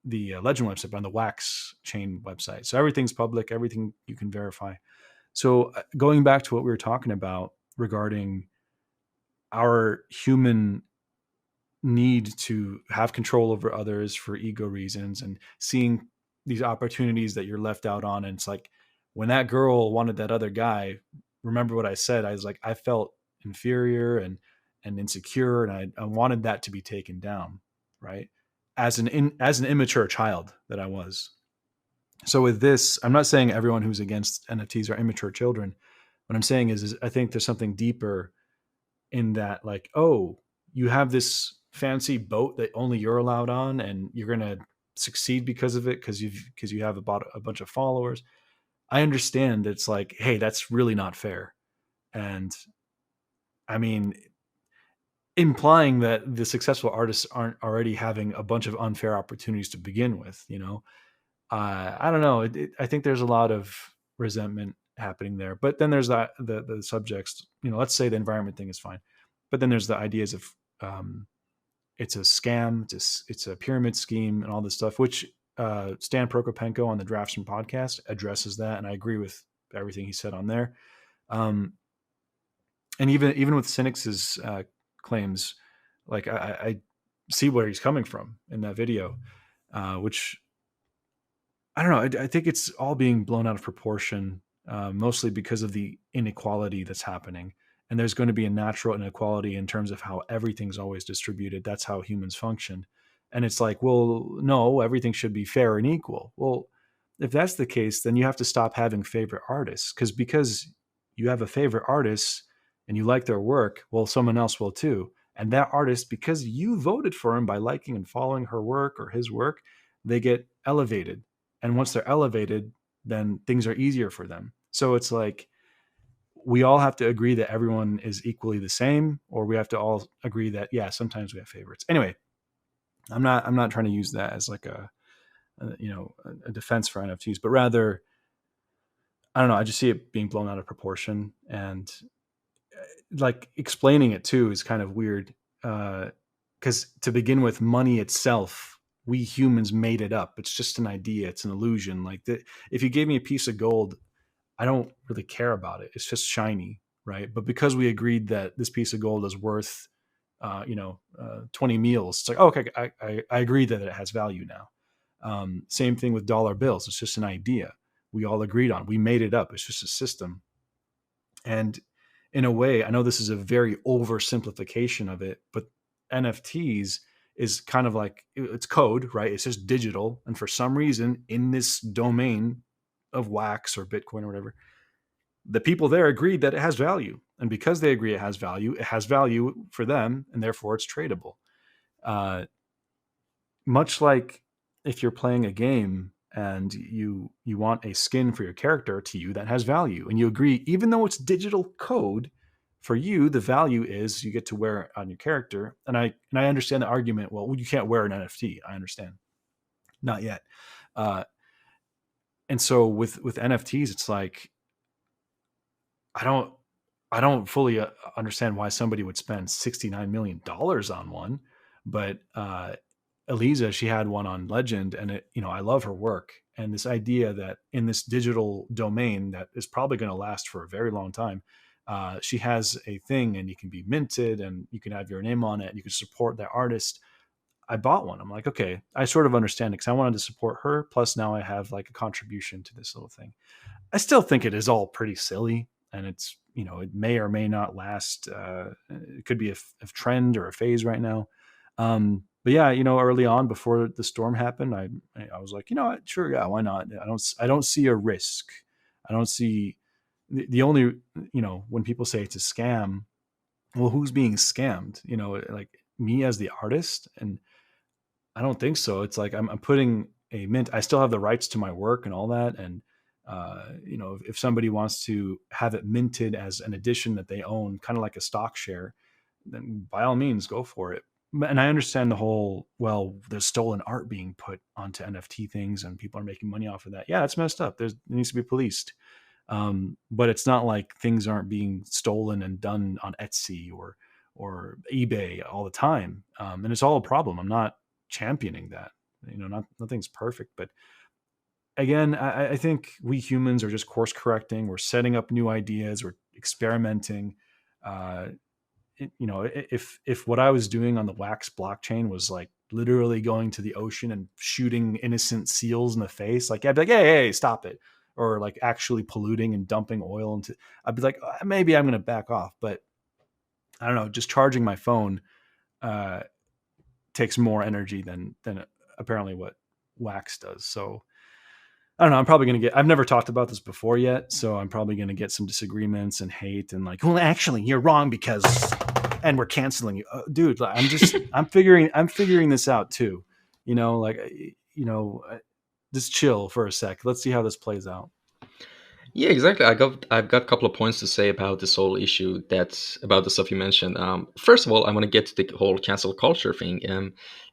the Legend website, but on the Wax chain website. So everything's public, everything you can verify. So going back to what we were talking about regarding our human need to have control over others for ego reasons, and seeing these opportunities that you're left out on. And it's like, when that girl wanted that other guy, remember what I said? I was like, I felt inferior and insecure, and I wanted that to be taken down, right? As an immature child that I was. So with this, I'm not saying everyone who's against NFTs are immature children. What I'm saying is I think there's something deeper in that, like, oh, you have this fancy boat that only you're allowed on, and you're going to succeed because of it, because you have about a bunch of followers. I understand that it's like, hey, that's really not fair. And I mean, implying that the successful artists aren't already having a bunch of unfair opportunities to begin with, I don't know. I think there's a lot of resentment happening there. But then there's the subjects. Let's say the environment thing is fine, but then there's the ideas of it's a scam, it's a pyramid scheme, and all this stuff. Which Stan Prokopenko on the Draftsman podcast addresses that, and I agree with everything he said on there. And even with Cynics's claims, like I see where he's coming from in that video, which I don't know. I think it's all being blown out of proportion, mostly because of the inequality that's happening. And there's going to be a natural inequality in terms of how everything's always distributed. That's how humans function. And it's like, well, no, everything should be fair and equal. Well, if that's the case, then you have to stop having favorite artists, because you have a favorite artist and you like their work, well, someone else will too. And that artist, because you voted for him by liking and following her work or his work, they get elevated. And once they're elevated, then things are easier for them. So it's like, we all have to agree that everyone is equally the same, or we have to all agree that, yeah, sometimes we have favorites. Anyway, I'm not trying to use that as like a defense for NFTs, but rather, I don't know, I just see it being blown out of proportion. And like explaining it too is kind of weird, because to begin with, money itself, we humans made it up. It's just an idea, it's an illusion. Like if you gave me a piece of gold, I don't really care about it. It's just shiny, right? But because we agreed that this piece of gold is worth 20 meals, it's like, oh, okay, I agree that it has value now. Same thing with dollar bills. It's just an idea we all agreed on. We made it up. It's just a system. And in a way, I know this is a very oversimplification of it, but NFTs is kind of like, it's code, right? It's just digital. And for some reason, in this domain of Wax or Bitcoin or whatever, the people there agreed that it has value. And because they agree it has value for them, and therefore it's tradable. Much like if you're playing a game and you want a skin for your character, to you that has value, and you agree, even though it's digital code, for you the value is you get to wear it on your character. And I understand the argument, well, you can't wear an NFT. I understand. Not yet. And so with NFTs, it's like, I don't fully understand why somebody would spend $69 million on one. But Eliza, she had one on Legend, and I love her work. And this idea that in this digital domain that is probably going to last for a very long time, she has a thing, and you can be minted, and you can have your name on it, and you can support that artist. I bought one. I'm like, okay, I sort of understand it, because I wanted to support her. Plus, now I have like a contribution to this little thing. I still think it is all pretty silly, and it's, it may or may not last. It could be a trend or a phase right now. But yeah, early on before the storm happened, I was like, what, sure, yeah, why not? I don't see a risk. I don't see the only, when people say it's a scam, well, who's being scammed? Like me as the artist? And I don't think so. It's like I'm putting a mint. I still have the rights to my work and all that. And if somebody wants to have it minted as an edition that they own, kind of like a stock share, then by all means go for it. and I understand the whole, well, there's stolen art being put onto NFT things and people are making money off of that. Yeah, that's messed up. It needs to be policed. But it's not like things aren't being stolen and done on Etsy or eBay all the time. And it's all a problem. I'm not championing that. Nothing's perfect, but again, I think we humans are just course correcting. We're setting up new ideas. We're experimenting. Uh, if what I was doing on the Wax blockchain was like literally going to the ocean and shooting innocent seals in the face, like I'd be like, hey, stop it. Or like actually polluting and dumping oil into, I'd be like, maybe I'm going to back off. But I don't know, just charging my phone uh, takes more energy than apparently what Wax does. So I don't know. I'm probably going to get, I've never talked about this before yet. So I'm probably going to get some disagreements and hate and like, well, actually, you're wrong because, and we're canceling you. Dude, I'm figuring this out too. Like, just chill for a sec. Let's see how this plays out. Yeah, exactly. I've got a couple of points to say about this whole issue. That's about the stuff you mentioned. First of all, I want to get to the whole cancel culture thing.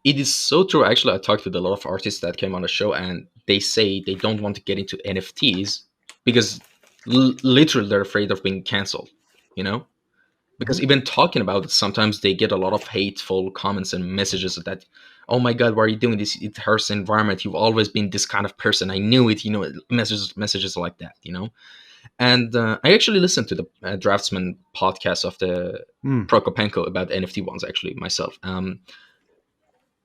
It is so true. Actually, I talked with a lot of artists that came on the show, and they say they don't want to get into NFTs because literally they're afraid of being canceled. You know, because Mhm. even talking about it, sometimes they get a lot of hateful comments and messages that, oh my god, why are you doing this? It hurts the environment. You've always been this kind of person. I knew it. Messages like that. And I actually listened to the Draftsman podcast of the Mm. Prokopenko about NFT ones, actually, myself.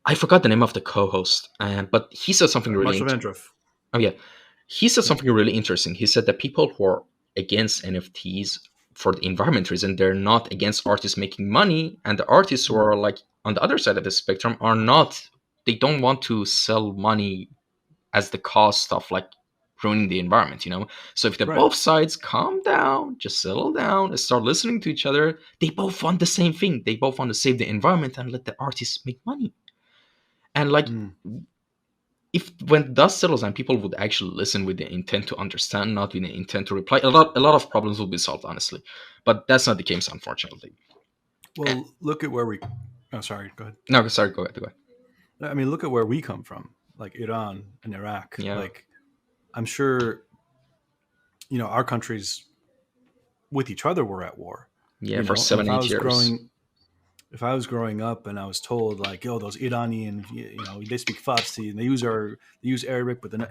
I forgot the name of the co-host, but he said something really Marshall Vandruff. oh yeah, he said Yeah. something really interesting. He said that people who are against NFTs for the environment reason, they're not against artists making money, and the artists who Mm. are like on the other side of the spectrum are not. They don't want to sell money as the cost of like ruining the environment. So if the Right. both sides calm down, just settle down and start listening to each other, they both want the same thing. They both want to save the environment and let the artists make money. And like, Mm. if when dust settles and people would actually listen with the intent to understand, not with the intent to reply, a lot of problems will be solved, honestly. But that's not the case, unfortunately. Eh, Well, look at where we. Oh, sorry. Go ahead. no, sorry, go ahead, go ahead. I mean, look at where we come from, like Iran and Iraq. Yeah, Like, I'm sure our countries with each other were at war. yeah, for And seven, 8 years. if I was growing up and I was told like, yo, those Iranian, they speak Farsi and they use Arabic, but then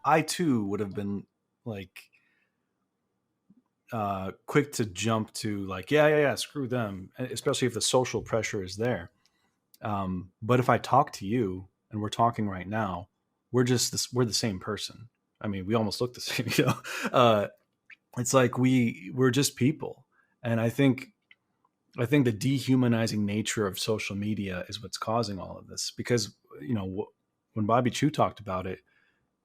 I too would have been like quick to jump to like, yeah, screw them, especially if the social pressure is there. But if I talk to you and we're talking right now, we're the same person. I mean, we almost look the same. It's like we're just people, and I think the dehumanizing nature of social media is what's causing all of this. Because when Bobby Chu talked about it,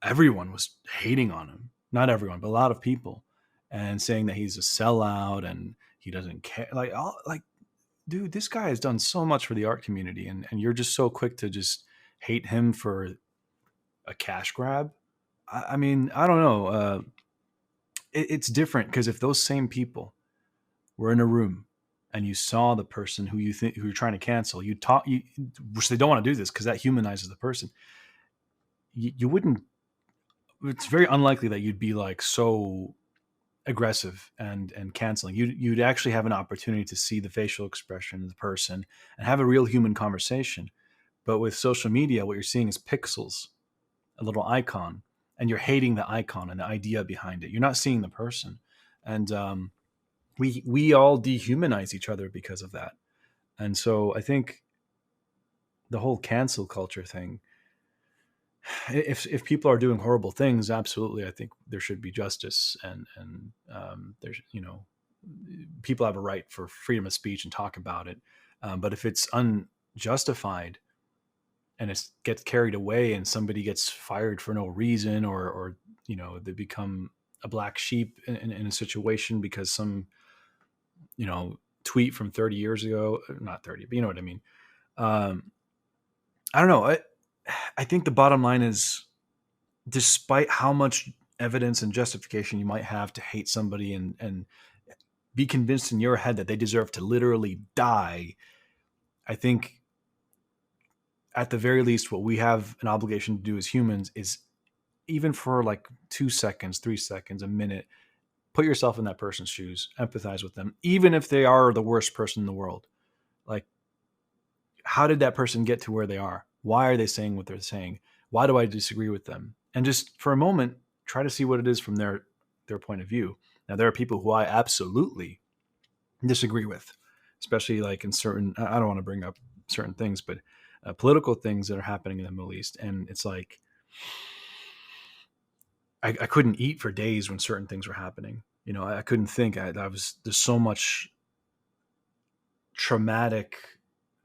everyone was hating on him. Not everyone, but a lot of people, and saying that he's a sellout and he doesn't care. Like, dude, this guy has done so much for the art community, and you're just so quick to just hate him for a cash grab. I mean, I don't know. It's different because if those same people were in a room and you saw the person who you're trying to cancel, which they don't want to do this because that humanizes the person. You wouldn't. It's very unlikely that you'd be like so aggressive and canceling. You'd actually have an opportunity to see the facial expression of the person and have a real human conversation. But with social media, what you're seeing is pixels, a little icon, and you're hating the icon and the idea behind it. You're not seeing the person, and we all dehumanize each other because of that. And so I think the whole cancel culture thing, if people are doing horrible things, absolutely, I think there should be justice, and there's people have a right for freedom of speech and talk about it. But if it's unjustified and it gets carried away and somebody gets fired for no reason, or they become a black sheep in a situation because some tweet from 30 years ago, not 30, but you know what I mean. um, I don't know. I think the bottom line is, despite how much evidence and justification you might have to hate somebody and be convinced in your head that they deserve to literally die, I think at the very least, what we have an obligation to do as humans is, even for like 2 seconds, 3 seconds, a minute, put yourself in that person's shoes, empathize with them, even if they are the worst person in the world. Like, how did that person get to where they are? Why are they saying what they're saying? Why do I disagree with them? And just for a moment, try to see what it is from their point of view. Now, there are people who I absolutely disagree with, especially like in certain, I don't want to bring up certain things, but political things that are happening in the Middle East. And it's like, I couldn't eat for days when certain things were happening. You know, I couldn't think. There's so much traumatic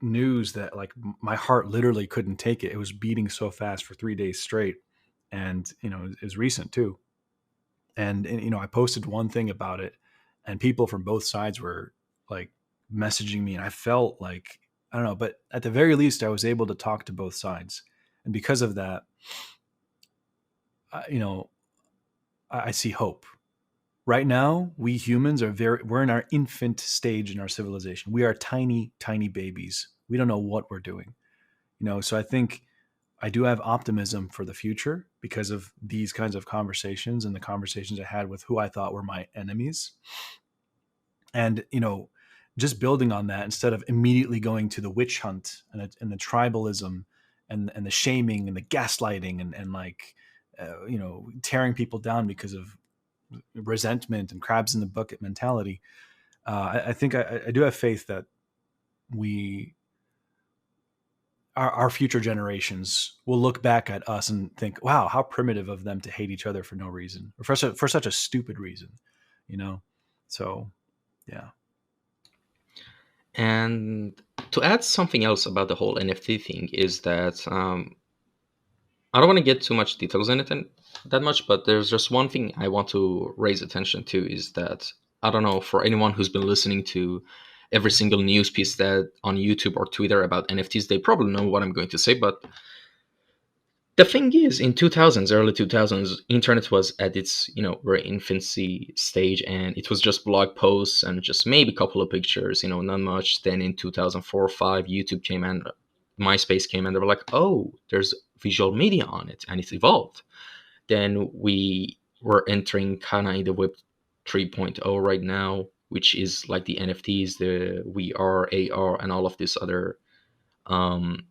news that like my heart literally couldn't take it. It was beating so fast for 3 days straight. And, you know, it was recent too. And, you know, I posted one thing about it, and people from both sides were like messaging me, and I felt like, I don't know, but at the very least I was able to talk to both sides. And because of that, you know, I see hope. Right now, we humans we're in our infant stage in our civilization. We are tiny, tiny babies. We don't know what we're doing. You know, so I think I do have optimism for the future because of these kinds of conversations and the conversations I had with who I thought were my enemies. And, you know, just building on that instead of immediately going to the witch hunt and the tribalism and the shaming and the gaslighting and like, you know, tearing people down because of resentment and crabs in the bucket mentality. I think I do have faith that we, our future generations will look back at us and think, wow, how primitive of them to hate each other for no reason, or for such a stupid reason, you know? So, yeah. And to add something else about the whole NFT thing is that I don't want to get too much details in it and that much, but there's just one thing I want to raise attention to is that I don't know, for anyone who's been listening to every single news piece that on YouTube or Twitter about NFTs, they probably know what I'm going to say. But the thing is, in 2000s, early 2000s, internet was at its very infancy stage, and it was just blog posts and just maybe a couple of pictures, not much. Then in 2004 or 5, YouTube came and MySpace came, and they were like, oh, there's visual media on it, and it's evolved. Then we were entering kind of in the Web 3.0 right now, which is like the NFTs, the VR, AR, and all of this other um,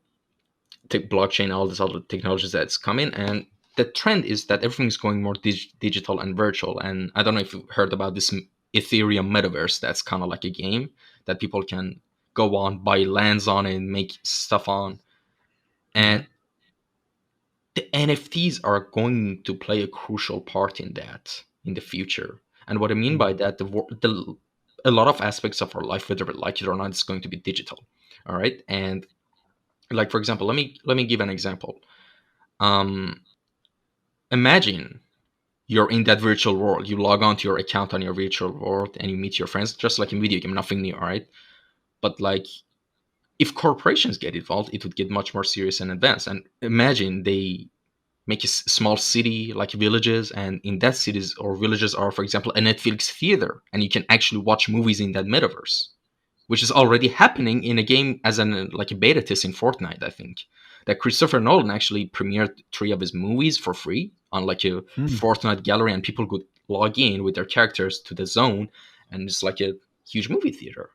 blockchain, all these other technologies that's coming. And the trend is that everything's going more digital and virtual. And I don't know if you've heard about this Ethereum metaverse. That's kind of like a game that people can go on, buy lands on, and make stuff on. Mm-hmm. And the NFTs are going to play a crucial part in that in the future. And what I mean by Mm-hmm. that, a lot of aspects of our life, whether we like it or not, is going to be digital. All right. And like, for example, let me give an example. um Imagine you're in that virtual world. You log on to your account on your virtual world and you meet your friends, just like in video game, nothing new. All right. But like, if corporations get involved, it would get much more serious and advanced. And imagine they make a small city like villages, and in that cities or villages are, for example, a Netflix theater, and you can actually watch movies in that metaverse, which is already happening in a game as an like a beta test in Fortnite. I think that Christopher Nolan actually premiered 3 of his movies for free on like a Mm-hmm. Fortnite gallery, and people could log in with their characters to the zone, and it's like a huge movie theater.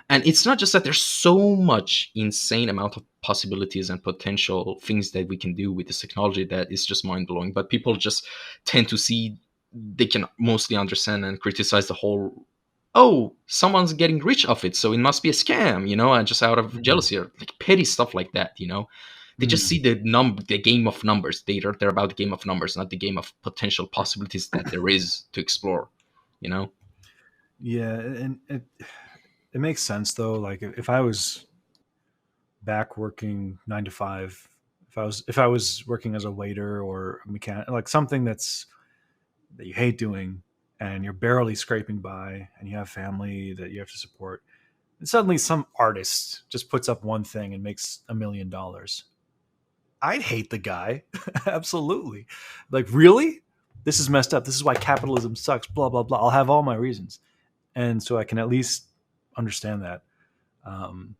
And it's not just that, there's so much insane amount of possibilities and potential things that we can do with this technology that is just mind-blowing, but people just tend to see, they can mostly understand and criticize the whole, oh, someone's getting rich off it, so it must be a scam, and just out of Mm-hmm. jealousy or like petty stuff like that. They just see the game of numbers. They're about the game of numbers, not the game of potential possibilities that there is to explore. Yeah, and it makes sense though. Like if I was back working 9 to 5, if I was working as a waiter or a mechanic, like something that you hate doing, and you're barely scraping by, and you have family that you have to support, and suddenly some artist just puts up one thing and makes $1 million, I'd hate the guy. Absolutely. Like, really? This is messed up. This is why capitalism sucks. Blah blah blah. I'll have all my reasons, and so I can at least understand that. Um,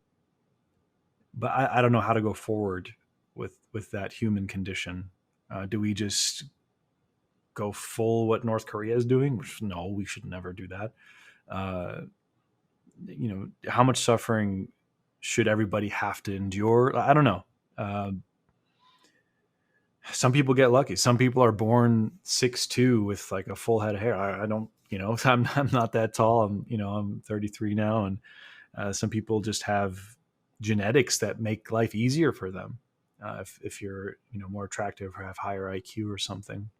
but I don't know how to go forward with that human condition. Do we just go full what North Korea is doing? Which, no, we should never do that. Uh, how much suffering should everybody have to endure? I don't know. Uh, some people get lucky. Some people are born 6'2" with like a full head of hair. I don't, I'm not that tall. I'm 33 now, and some people just have genetics that make life easier for them. If you're, more attractive or have higher IQ or something,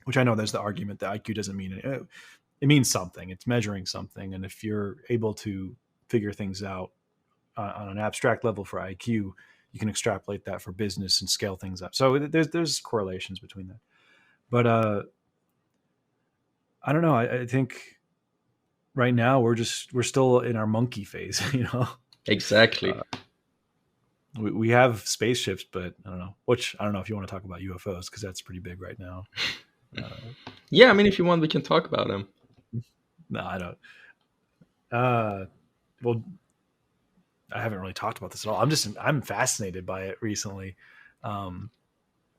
which I know there's the argument that IQ doesn't mean it. It means something. It's measuring something, and if you're able to figure things out on an abstract level for IQ, you can extrapolate that for business and scale things up. So there's correlations between that. But I don't know. I think right now we're still in our monkey phase. Exactly. Uh, we have spaceships, but I don't know. Which I don't know if you want to talk about UFOs because that's pretty big right now. Yeah, I mean, if you want, we can talk about them. No, I don't. Well, I haven't really talked about this at all. I'm fascinated by it recently. Um,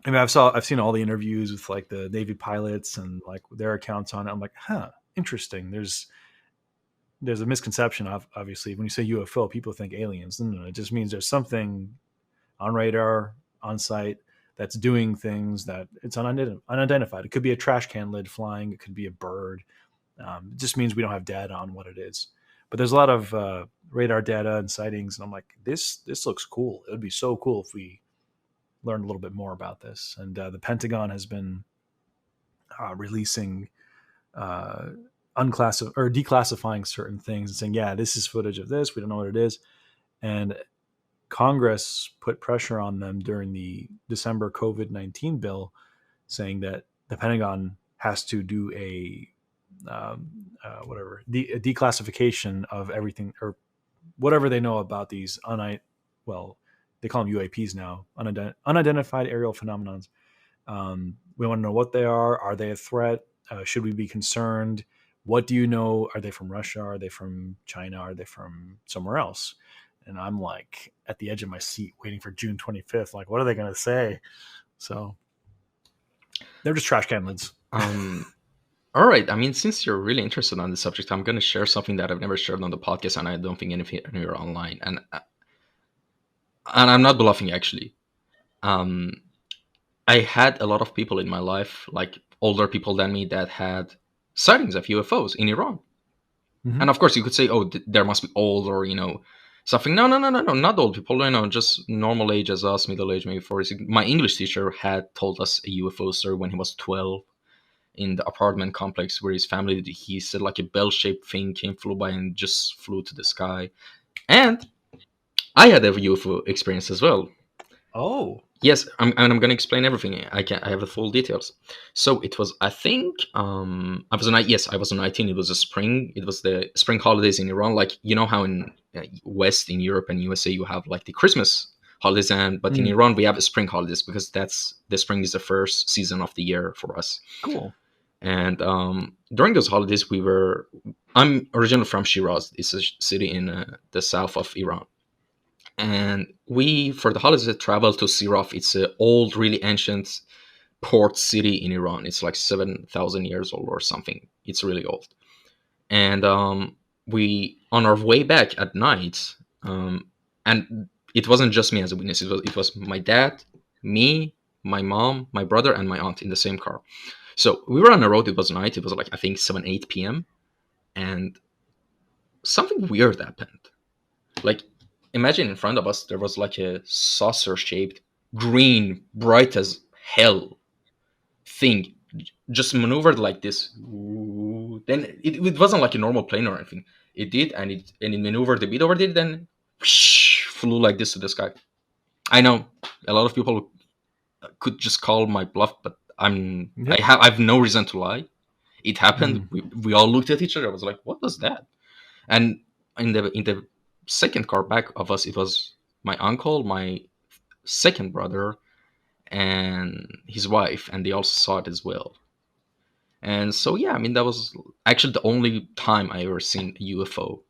I mean, I've seen all the interviews with like the Navy pilots and like their accounts on it. I'm like, interesting. There's a misconception of, obviously, when you say UFO, people think aliens. No, it just means there's something on radar, on site, that's doing things that it's unidentified. It could be a trash can lid flying. It could be a bird. It just means we don't have data on what it is. But there's a lot of radar data and sightings, and I'm like, this looks cool. It would be so cool if we learned a little bit more about this. And the Pentagon has been releasing unclassified or declassifying certain things and saying, yeah, this is footage of this. We don't know what it is. And Congress put pressure on them during the December COVID-19 bill, saying that the Pentagon has to do a a declassification of everything or whatever they know about these well, they call them UAPs now, unidentified aerial phenomenons. We want to know what they are. Are they a threat? Should we be concerned? What do you know? Are they from Russia? Are they from China? Are they from somewhere else? And I'm like at the edge of my seat waiting for June 25th. Like, what are they going to say? So they're just trash can lids. All right. I mean, since you're really interested on this subject, I'm going to share something that I've never shared on the podcast, and I don't think anywhere online. And I'm not bluffing, actually. Um, I had a lot of people in my life, like older people than me, that had sightings of UFOs in Iran. Mm-hmm. And of course, you could say, "Oh, there must be old or something." No, not old people. Just normal age as us, middle age, maybe 40. My English teacher had told us a UFO story when he was 12 in the apartment complex where his family. He said like a bell-shaped thing flew by and just flew to the sky. And I had a UFO experience as well. Oh, yes, I'm going to explain everything. I have the full details. So it was, I think, I was I was 19. It was a spring. It was the spring holidays in Iran. Like, how in West, in Europe and USA, you have like the Christmas holidays, but in Iran we have the spring holidays because the spring is the first season of the year for us. Cool. And during those holidays, I'm originally from Shiraz. It's a city in the south of Iran. And we, for the holidays, traveled to Siraf. It's an old, really ancient port city in Iran. It's like 7,000 years old or something. It's really old. And we, on our way back at night, and it wasn't just me as a witness. It was my dad, me, my mom, my brother, and my aunt in the same car. So we were on the road. It was night. It was like, I think, 7, 8 p.m. And something weird happened. Like, imagine in front of us, there was like a saucer-shaped, green, bright as hell thing just maneuvered like this. Then it wasn't like a normal plane or anything. It did, and it maneuvered a bit over there, then whoosh, flew like this to the sky. I know a lot of people could just call my bluff, but I have no reason to lie. It happened. We all looked at each other. I was like, "What was that?" And in the second car back of us, it was my uncle, my second brother, and his wife, and they also saw it as well. And so, yeah, I mean, that was actually the only time I ever seen a UFO.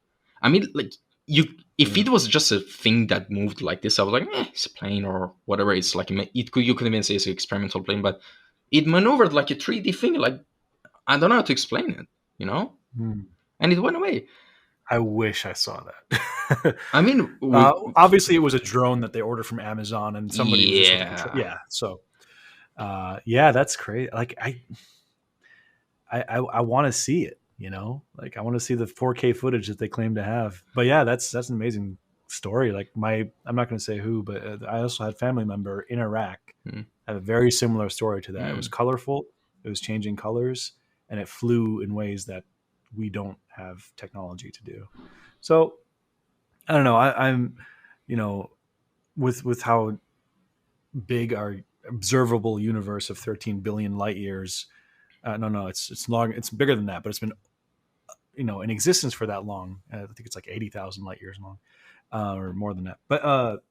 I mean, like, you if Yeah. it was just a thing that moved like this, I was like, it's a plane or whatever. It's like you could even say it's an experimental plane, but it maneuvered like a 3D thing. Like I don't know how to explain it, you know. Hmm. And it went away. I wish I saw that. I mean, we Obviously, it was a drone that they ordered from Amazon, and somebody was just sort of control. yeah, Yeah, so yeah, that's crazy. Like I want to see it. You know, like I want to see the 4K footage that they claim to have. But yeah, that's an amazing story. Like I'm not going to say who, but I also had a family member in Iraq mm, have a very similar story to that. It was mm. colorful, it was changing colors, and it flew in ways that we don't have technology to do. So I don't know. I'm, you know, with how big our observable universe of 13 billion light years. No, it's long. It's bigger than that, but it's been in existence for that long. I think it's like 80,000 light years long, or more than that. But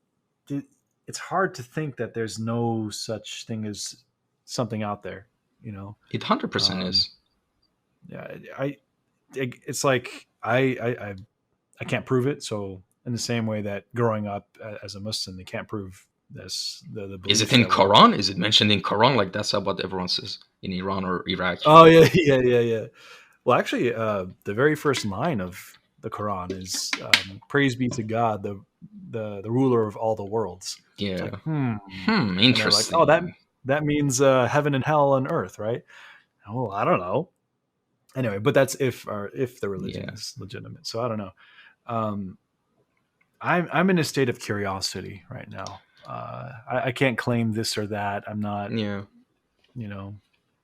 it's hard to think that there's no such thing as something out there. You know, It 100% um, is. yeah, it's like I can't prove it. So in the same way that growing up as a Muslim, they can't prove this the Is it belief in that we're. Quran? Is it mentioned in Quran? Like that's what everyone says in Iran or Iraq. Oh yeah, yeah. Well, actually, the very first line of the Quran is "Praise be to God, the ruler of all the worlds." It's like Yeah. and they're like, "Oh, that Interesting. that means heaven and hell on earth, right?" Oh, I don't know. Anyway, but that's if the religion Yeah. is legitimate. So I don't know. Um, I'm in a state of curiosity right now. I can't claim this or that. I'm not, Yeah. you know,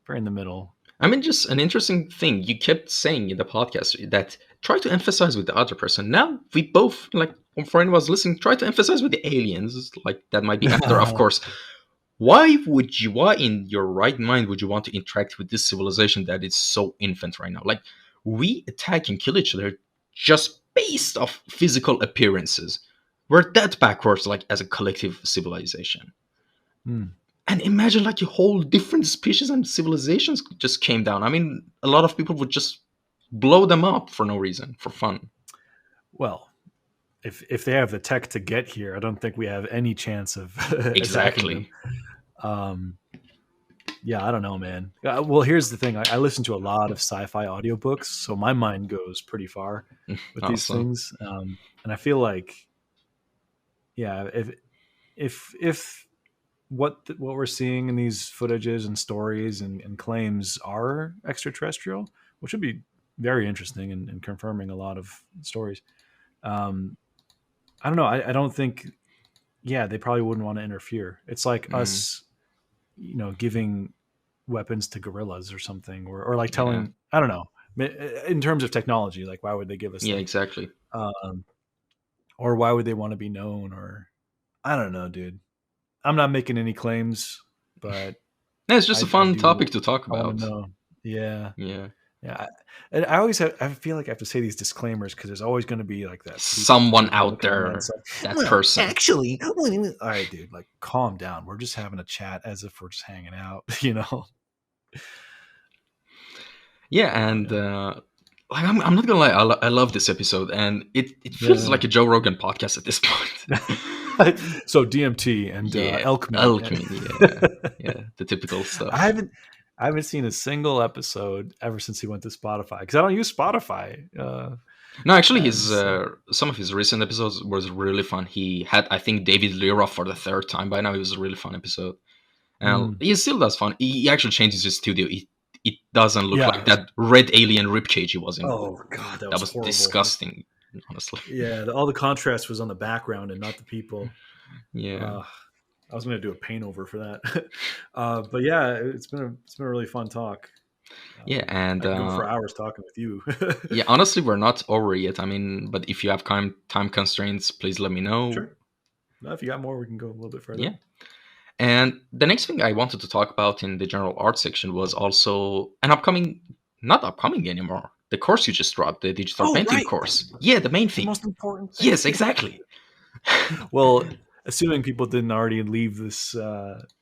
very in the middle. I mean, just an interesting thing you kept saying in the podcast that try to emphasize with the other person. Now we both, like, for anyone was listening, try to emphasize with the aliens, like that might be after, of course. Why in your right mind would you want to interact with this civilization that is so infant right now? Like, we attack and kill each other just based off physical appearances. We're that backwards, like, as a collective civilization. Hmm. And imagine like a whole different species and civilizations just came down. I mean, a lot of people would just blow them up for no reason, for fun. Well, if they have the tech to get here, I don't think we have any chance of attacking them. Exactly. Um, yeah, I don't know, man. Well, here's the thing: I listen to a lot of sci-fi audiobooks, so my mind goes pretty far with these Awesome. things, and I feel like, yeah, if what we're seeing in these footages and stories and claims are extraterrestrial, which would be very interesting and confirming a lot of stories. Um, I don't know. I don't think. Yeah, they probably wouldn't want to interfere. It's like Mm, us, giving weapons to gorillas or something, or like yeah. telling. I don't know. In terms of technology, like why would they give us Yeah, them, exactly. um, or why would they want to be known, or I don't know, dude. I'm not making any claims, but Yeah, it's just a I fun do. topic to talk I want to about. know. Yeah, Yeah. yeah. And I always have. I feel like I have to say these disclaimers because there's always going to be like that Someone people out looking at me and there, say, that "Well, person. actually, all right, dude. Like, calm down. We're just having a chat as if we're just hanging out." You know. Yeah, and Yeah. like I'm not gonna lie, I love this episode, and it feels Yeah. like a Joe Rogan podcast at this point. So DMT and Yeah, Elkman. alchemy. Yeah, yeah, the typical I stuff. haven't I haven't seen a single episode ever since he went to Spotify because I don't use Spotify. No, actually, And his so, some of his recent episodes was really fun. He had, I think, David Lira for the third time by now. It was a really fun episode, and mm, he still does fun. He actually changes his studio. It doesn't look yeah. like that red alien ribcage he was in. Oh god, that That was was horrible. disgusting, honestly. Yeah, all the contrast was on the background and not the people. Yeah, Uh, I was going to do a paint over for that, but yeah, it's been a really fun talk. yeah, and I could go for hours talking with you. yeah. Honestly, we're not over yet. I mean, but if you have time constraints, please let me know. Sure. No, if you got more, we can go a little bit further. Yeah. And the next thing I wanted to talk about in the general art section was also an upcoming, not upcoming anymore, the course you just dropped, the digital Oh, painting right. course. Yeah, the main The thing. most important thing. Yes, exactly. Well, assuming people didn't already leave this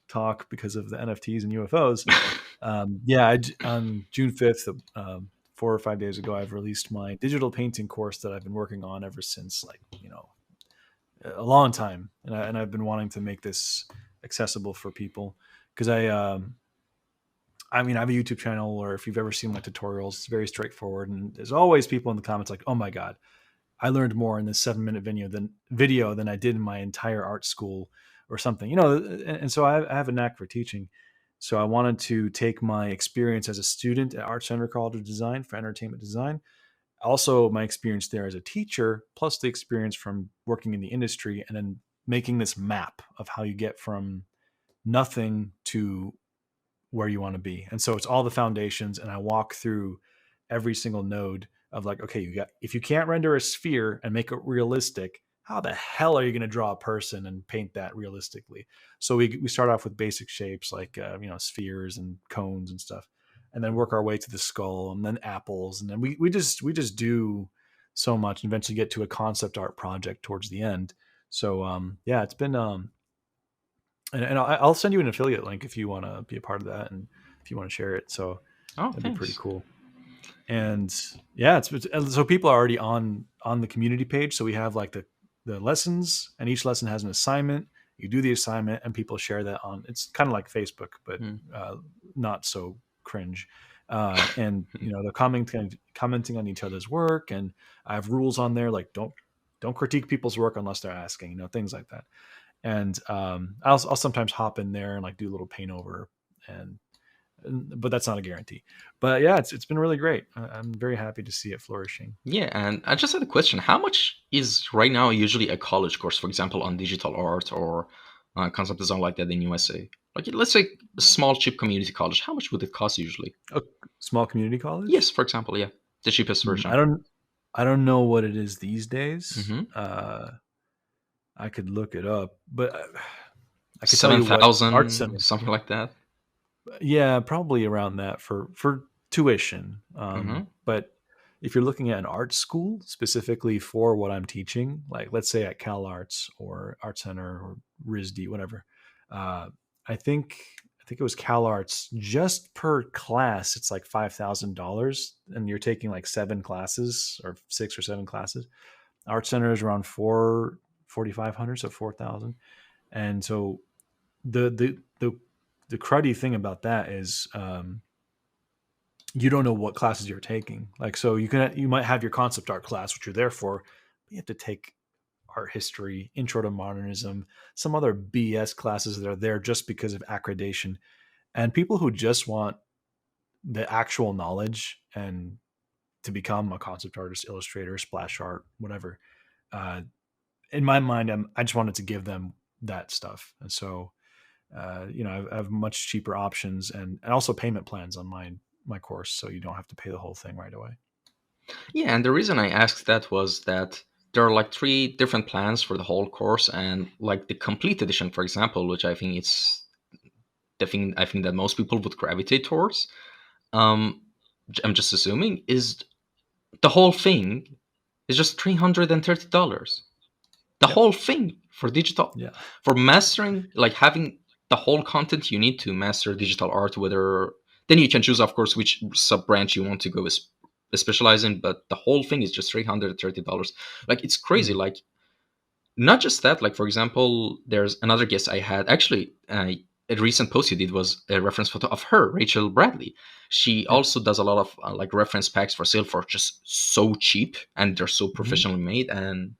talk because of the NFTs and UFOs, yeah, on June 5th, 4 or 5 days ago, I've released my digital painting course that I've been working on ever since, like, a long time, and I've been wanting to make this accessible for people because I mean, I have a YouTube channel, or if you've ever seen my tutorials, it's very straightforward, and there's always people in the comments like, "Oh my god, I learned more in this 7 minute video than I did in my entire art school or something." And so I have a knack for teaching. So I wanted to take my experience as a student at Art Center College of Design for entertainment design, also my experience there as a teacher, plus the experience from working in the industry, and then making this map of how you get from nothing to where you want to be. And so it's all the foundations, and I walk through every single node of like, okay, if you can't render a sphere and make it realistic, how the hell are you going to draw a person and paint that realistically? So we start off with basic shapes like spheres and cones and stuff, and then work our way to the skull, and then apples, and then we just do so much, and eventually get to a concept art project towards the end. So yeah, it's been and I'll send you an affiliate link if you want to be a part of that, and if you want to share it. So Oh, that'd be pretty thanks. cool. And yeah, so people are already on the community page. So we have like the lessons, and each lesson has an assignment. You do the assignment, and people share that on. It's kind of like Facebook, but Hmm. not so cringe. And they're commenting on each other's work, and I have rules on there like don't critique people's work unless they're asking, things like that. And I'll sometimes hop in there and like do a little paint over, and but that's not a guarantee. But yeah, it's been really great. I'm very happy to see it flourishing. Yeah, and I just had a question. How much is right now usually a college course, for example, on digital art or concept design like that in USA? Like, let's say a small, cheap community college. How much would it cost usually? A small community Yes, college. for example, yeah, the cheapest I version. don't know what it is these days. Mm-hmm. I could look it up, but I could tell Seven you what art thousand, center. something like that. Yeah, probably around that for tuition. Mm-hmm. But if you're looking at an art school specifically for what I'm teaching, like let's say at Cal Arts or Art Center or RISD, whatever, uh, I think I think it was Cal Arts. Just per class, it's like $5,000, and you're taking like 7 classes or 6 or 7 classes. Art Center is around 4,500, so 4,000. And so the cruddy thing about that is you don't know what classes you're taking. Like, so you might have your concept art class, which you're there for, but you have to take art history, intro to modernism, some other BS classes that are there just because of accreditation. And people who just want the actual knowledge and to become a concept artist, illustrator, splash art, whatever. Uh, in my mind, I just wanted to give them that stuff, and so I have much cheaper options, and also payment plans on my course, so you don't have to pay the whole thing right away. Yeah, and the reason I asked that was that there are like three different plans for the whole course, and like the complete edition, for example, which I think it's the thing I think that most people would gravitate towards. Um, I'm just assuming is the whole thing is just $330. The Yep. whole thing for digital, Yeah. for mastering, like having the whole content you need to master digital art. Whether then you can choose, of course, which sub branch you want to go specialize in. But the whole thing is just $330. Like it's crazy. Mhm. Like not just that, like for example, there's another guest I had actually. A recent post you did was a reference photo of her, Rachel Bradley. She Yep. also does a lot of like reference packs for sale for just so cheap, and they're so Hmm. professionally made. And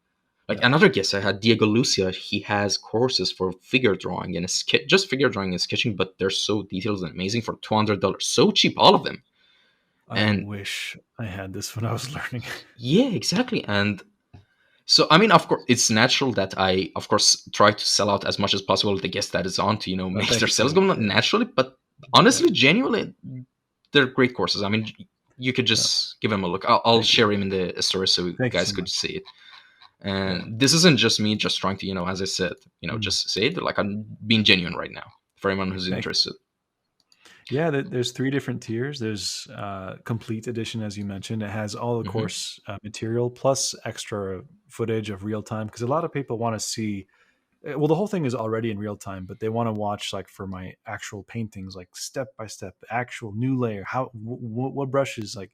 like Yep. another guest I had, Diego Lucia, he has courses for figure drawing and just figure drawing and sketching, but they're so detailed and amazing for $200, so cheap, all of them. I And wish I had this when I was learning. yeah, exactly. And so, I mean, of course, it's natural that I, of course, try to sell out as much as possible the guest that is on to, make Thank their you so sales go much. Yeah. naturally. But Yep. honestly, genuinely, they're great courses. I mean, you could Yep. just give them a look. I'll Thank you. share him in the story so you Thank you guys so could much. see it. Yeah. And this isn't just me just trying to, as I said, Mm. just say it. Like I'm being genuine right now for anyone who's Thank you. interested. Yeah, there's 3 different tiers. There's complete edition, as you mentioned. It has all the Hmm. course material plus extra footage of real time, because a lot of people want to see. Well, the whole thing is already in real time, but they want to watch, like, for my actual paintings, like step by step, actual new layer. How what brushes, like,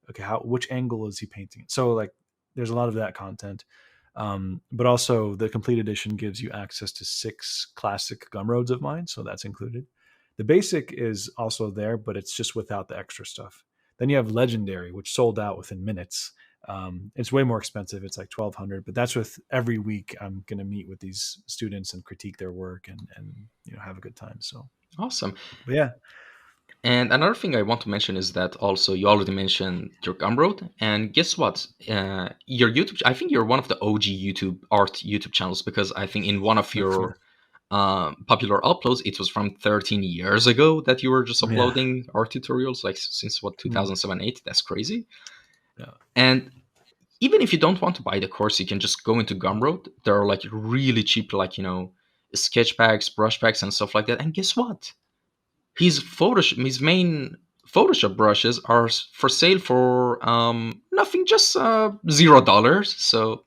okay, which angle is he painting? So like, there's a lot of that content. But also the complete edition gives you access to 6 classic Gumroads of mine, so that's included. The basic is also there, but it's just without the extra stuff. Then you have Legendary, which sold out within minutes. It's way more expensive. It's like 1,200, but that's with every week I'm going to meet with these students and critique their work and have a good time. So, Awesome. but yeah, And another thing I want to mention is that also you already mentioned your Gumroad, and guess what? Your YouTube. I think you're one of the OG YouTube channels, because I think in one of that's fair. your popular uploads, it was from 13 years ago that you were just Yeah. uploading art tutorials, like since what, Mm, 2007, 8. That's crazy. yeah. And even if you don't want to buy the course, you can just go into Gumroad. There are like really cheap, like sketch packs, brush packs, and stuff like that. And guess what? His main Photoshop brushes are for sale for nothing, just $0. So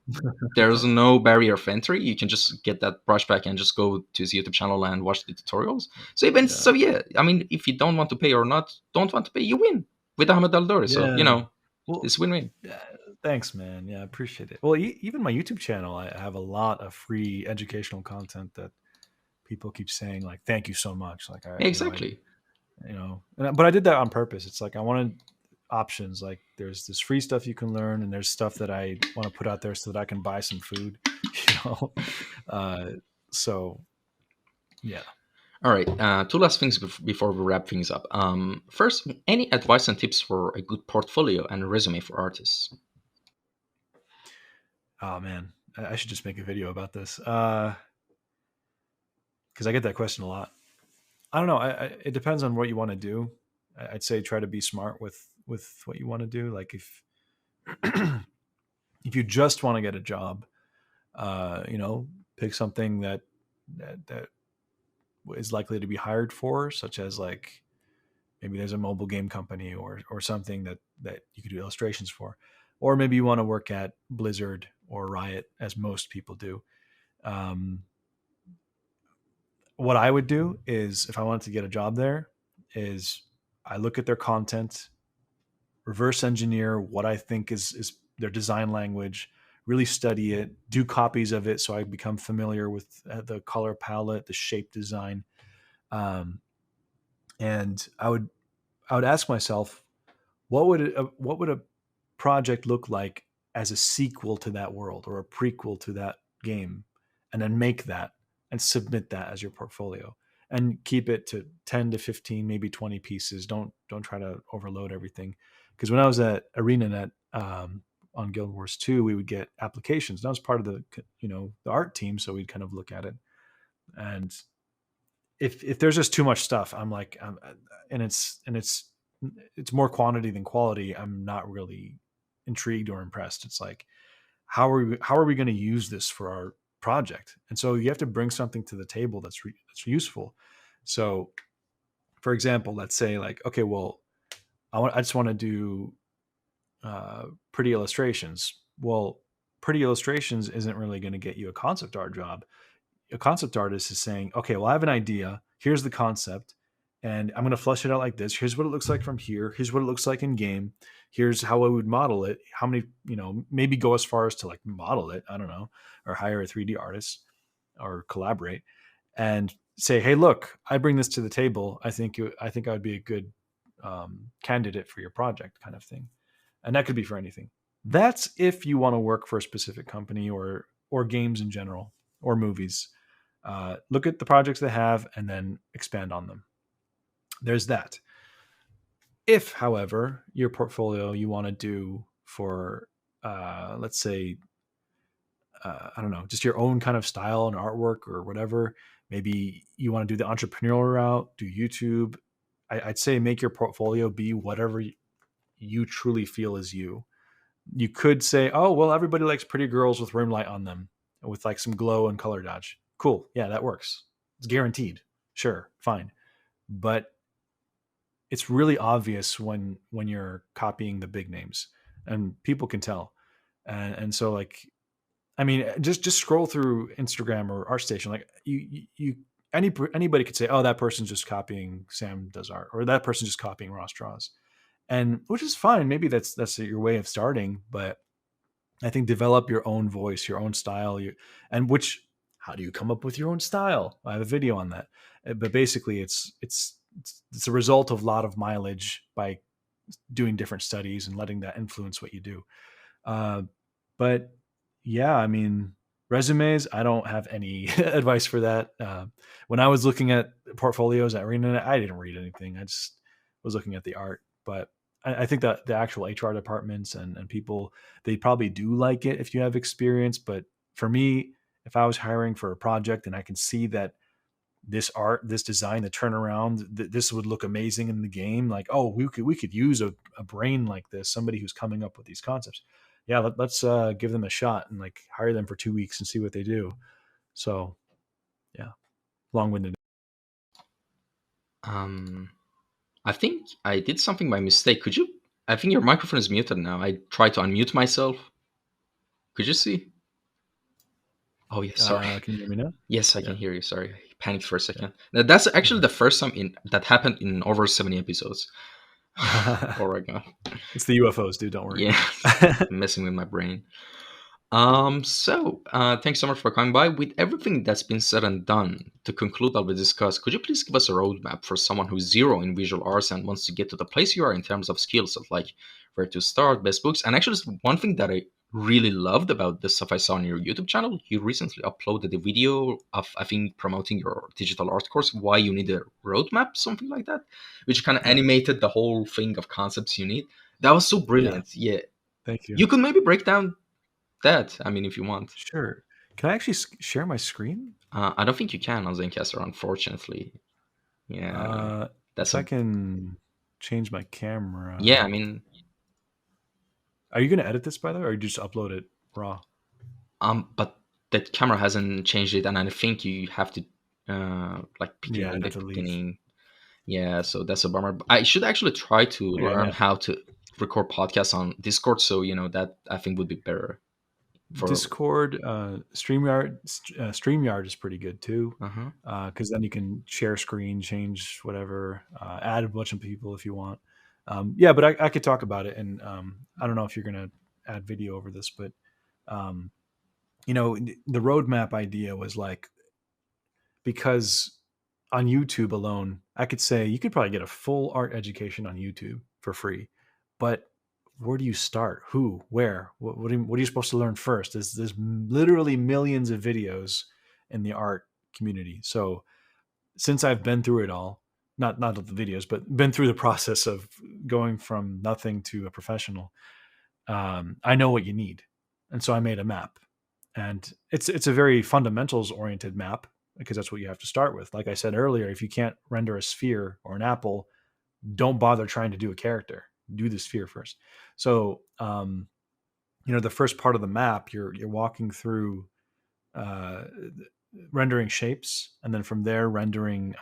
there's no barrier of entry. You can just get that brush pack and just go to his YouTube channel and watch the tutorials. Yeah. Yeah, I mean, if you don't want to pay or don't want to pay, you win with Ahmed Aldoori. So Yeah. Well, it's win-win. yeah, thanks, man. Yeah, I appreciate it. Well, even my YouTube channel, I have a lot of free educational content that people keep saying like, "Thank you so much." Like Yeah, exactly. but I did that on purpose. It's like I wanted options. Like there's this free stuff you can learn, and there's stuff that I want to put out there so that I can buy some food. You know, uh, so yeah. All right, two last things before we wrap things up. First, any advice and tips for a good portfolio and resume for artists? Oh man, I should just make a video about this because I get that question a lot. I don't know. It depends on what you want to do. I'd say try to be smart with what you want to do. Like if you just want to get a job, pick something that is likely to be hired for, such as like maybe there's a mobile game company or something that you could do illustrations for, or maybe you want to work at Blizzard or Riot, as most people do. Um, what I would do is if I wanted to get a job there, is I look at their content, reverse engineer what I think is their design language, really study it, do copies of it so I become familiar with the color palette, the shape design, um, and I would ask myself what would a project look like as a sequel to that world or a prequel to that game, and then make that and submit that as your portfolio and keep it to 10 to 15, maybe 20 pieces. Don't try to overload everything, because when I was at ArenaNet, on Guild Wars 2, we would get applications. That was part of the art team, so we'd kind of look at it. And if there's just too much stuff, I'm like, and it's more quantity than quality. I'm not really intrigued or impressed. It's like, how are we going to use this for our project? And so you have to bring something to the table that's useful. So, for example, let's say like, okay, well, I just want to do pretty illustrations. Well, pretty illustrations isn't really going to get you a concept art job. A concept artist is saying, okay, well, I have an idea. Here's the concept, and I'm going to flesh it out like this. Here's what it looks like from here. Here's what it looks like in game. Here's how I would model it. How many, maybe go as far as to like model it. I don't know, or hire a 3D artist or collaborate and say, hey, look, I bring this to the table. I think I would be a good candidate for your project, kind of thing. And that could be for anything. That's if you want to work for a specific company or games in general or movies. Look at the projects they have and then expand on them. There's that. If, however, your portfolio you want to do for, let's say, I don't know, just your own kind of style and artwork or whatever, maybe you want to do the entrepreneurial route, do YouTube. I'd say make your portfolio be whatever you truly feel is you. You could say, oh, well, everybody likes pretty girls with rim light on them with like some glow and color dodge. Cool. Yeah, that works. It's guaranteed. Sure, fine. But it's really obvious when you're copying the big names, and people can tell. And so like, I mean, just scroll through Instagram or ArtStation. Like anybody could say, oh, that person's just copying Sam does art, or that person's just copying Ross draws. and which is fine. Maybe that's your way of starting, but I think develop your own voice, your own style, and which how do you come up with your own style? I have a video on that, but basically, it's a result of a lot of mileage by doing different studies and letting that influence what you do. Uh, but yeah, I mean, resumes, I don't have any advice for that. When I was looking at portfolios at Arena, I didn't read anything. I just was looking at the art. But I think that the actual HR departments and people, they probably do like it if you have experience. But for me, if I was hiring for a project and I can see that this art, this design, the turnaround, this would look amazing in the game. Like, oh, we could use a brain like this, somebody who's coming up with these concepts. Yeah, let's give them a shot and like hire them for 2 weeks and see what they do. So yeah, long winded. Um, I think I did something by mistake. Could you? I think your microphone is muted now. I tried to unmute myself. Could you see? Oh yeah, sorry. Can you hear me now? Yes, I can Yeah, hear you. Sorry, I panicked for a second. yeah. Now, that's actually the first time in that happened in over 70 episodes. Oh my god. It's the UFOs, dude. Don't worry. Yeah, messing with my brain. Thanks so much for coming by. With everything that's been said and done, to conclude what we discussed, could you please give us a roadmap for someone who's zero in visual arts and wants to get to the place you are in terms of skill set, like where to start, best books? And actually, one thing that I really loved about the stuff I saw on your YouTube channel, you recently uploaded a video of, I think, promoting your digital art course, why you need a roadmap, something like that, which kind of Yeah, animated the whole thing of concepts you need. That was so yeah. brilliant. Yeah. Thank you. You could maybe break down that, I mean, if you want. Sure. Can I actually share my screen? I don't think you can on Zencaster, unfortunately. Yeah, that's If I a can change my yeah. I camera. mean, Are you going to edit this, by the way, or you just upload it raw? but the camera hasn't changed it, and I think you have to like pick it Yeah, in I'd the have to leave. beginning. Yeah, so that's a bummer. I should actually try to Okay, learn yeah. how to record podcasts on Discord. So that I think would be better for. Discord, StreamYard is pretty good too, Uh-huh. because then you can share screen, change whatever, add a bunch of people if you want. Yeah, but I could talk about it, and I don't know if you're going to add video over this, but um, the roadmap idea was like, because on YouTube alone, I could say you could probably get a full art education on YouTube for free, but where do you start? Who? Where? What are you supposed to learn first? There's literally millions of videos in the art community. So since I've been through it all, not the videos, but been through the process of going from nothing to a professional, I know what you need, and so I made a map, and it's a very fundamentals oriented map because that's what you have to start with. Like I said earlier, if you can't render a sphere or an apple, don't bother trying to do a character. Do the sphere first. So the first part of the map, you're walking through uh, rendering shapes, and then from there rendering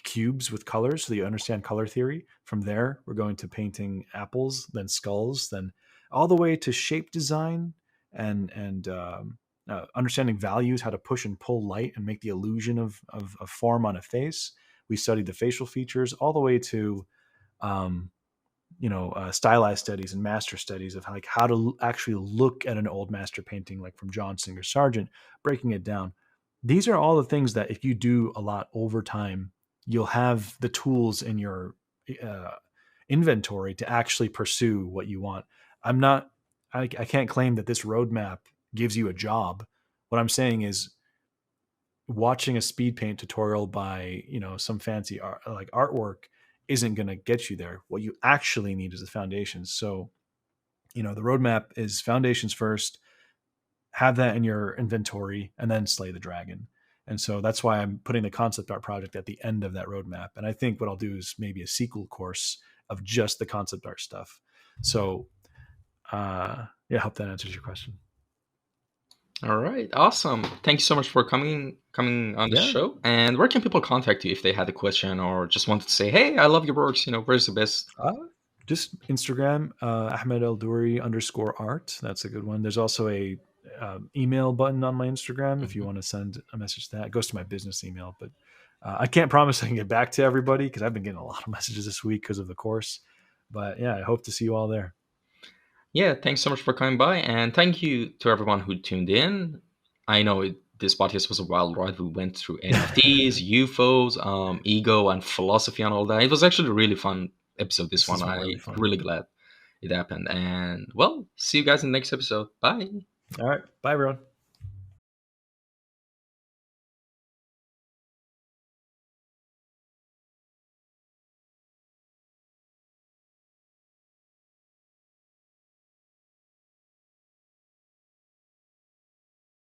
cubes with colors, so that you understand color theory. From there, we're going to painting apples, then skulls, then all the way to shape design and understanding values, how to push and pull light and make the illusion of form on a face. We studied the facial features all the way to um, stylized studies and master studies of like how to actually look at an old master painting, like from John Singer Sargent, breaking it down. These are all the things that if you do a lot over time, you'll have the tools in your uh, inventory to actually pursue what you want. I'm not, I can't claim that this roadmap gives you a job. What I'm saying is watching a speed paint tutorial by some fancy art, like artwork, isn't going to get you there. What you actually need is the foundations. So the roadmap is foundations first, have that in your inventory, and then slay the dragon. And so that's why I'm putting the concept art project at the end of that roadmap. And I think what I'll do is maybe a sequel course of just the concept art stuff. So yeah, I hope that answers your question. All right, awesome. Thank you so much for coming on the Yeah. show. And where can people contact you if they had a question or just wanted to say, "Hey, I love your works. Where's the best?" Uh, just Instagram, Ahmed Aldoori _art. That's a good one. There's also a email button on my Instagram if you Mhm. want to send a message to that. It goes to my business email, but I can't promise I can get back to everybody because I've been getting a lot of messages this week because of the course. But yeah, I hope to see you all there. Yeah, thanks so much for coming by, and thank you to everyone who tuned in. I know this podcast was a wild ride. We went through NFTs, UFOs, ego, and philosophy, and all that. It was actually a really fun episode. This This one, has been I'm really fun. really glad it happened. And well, see you guys in the next episode. Bye. All right. Bye, everyone.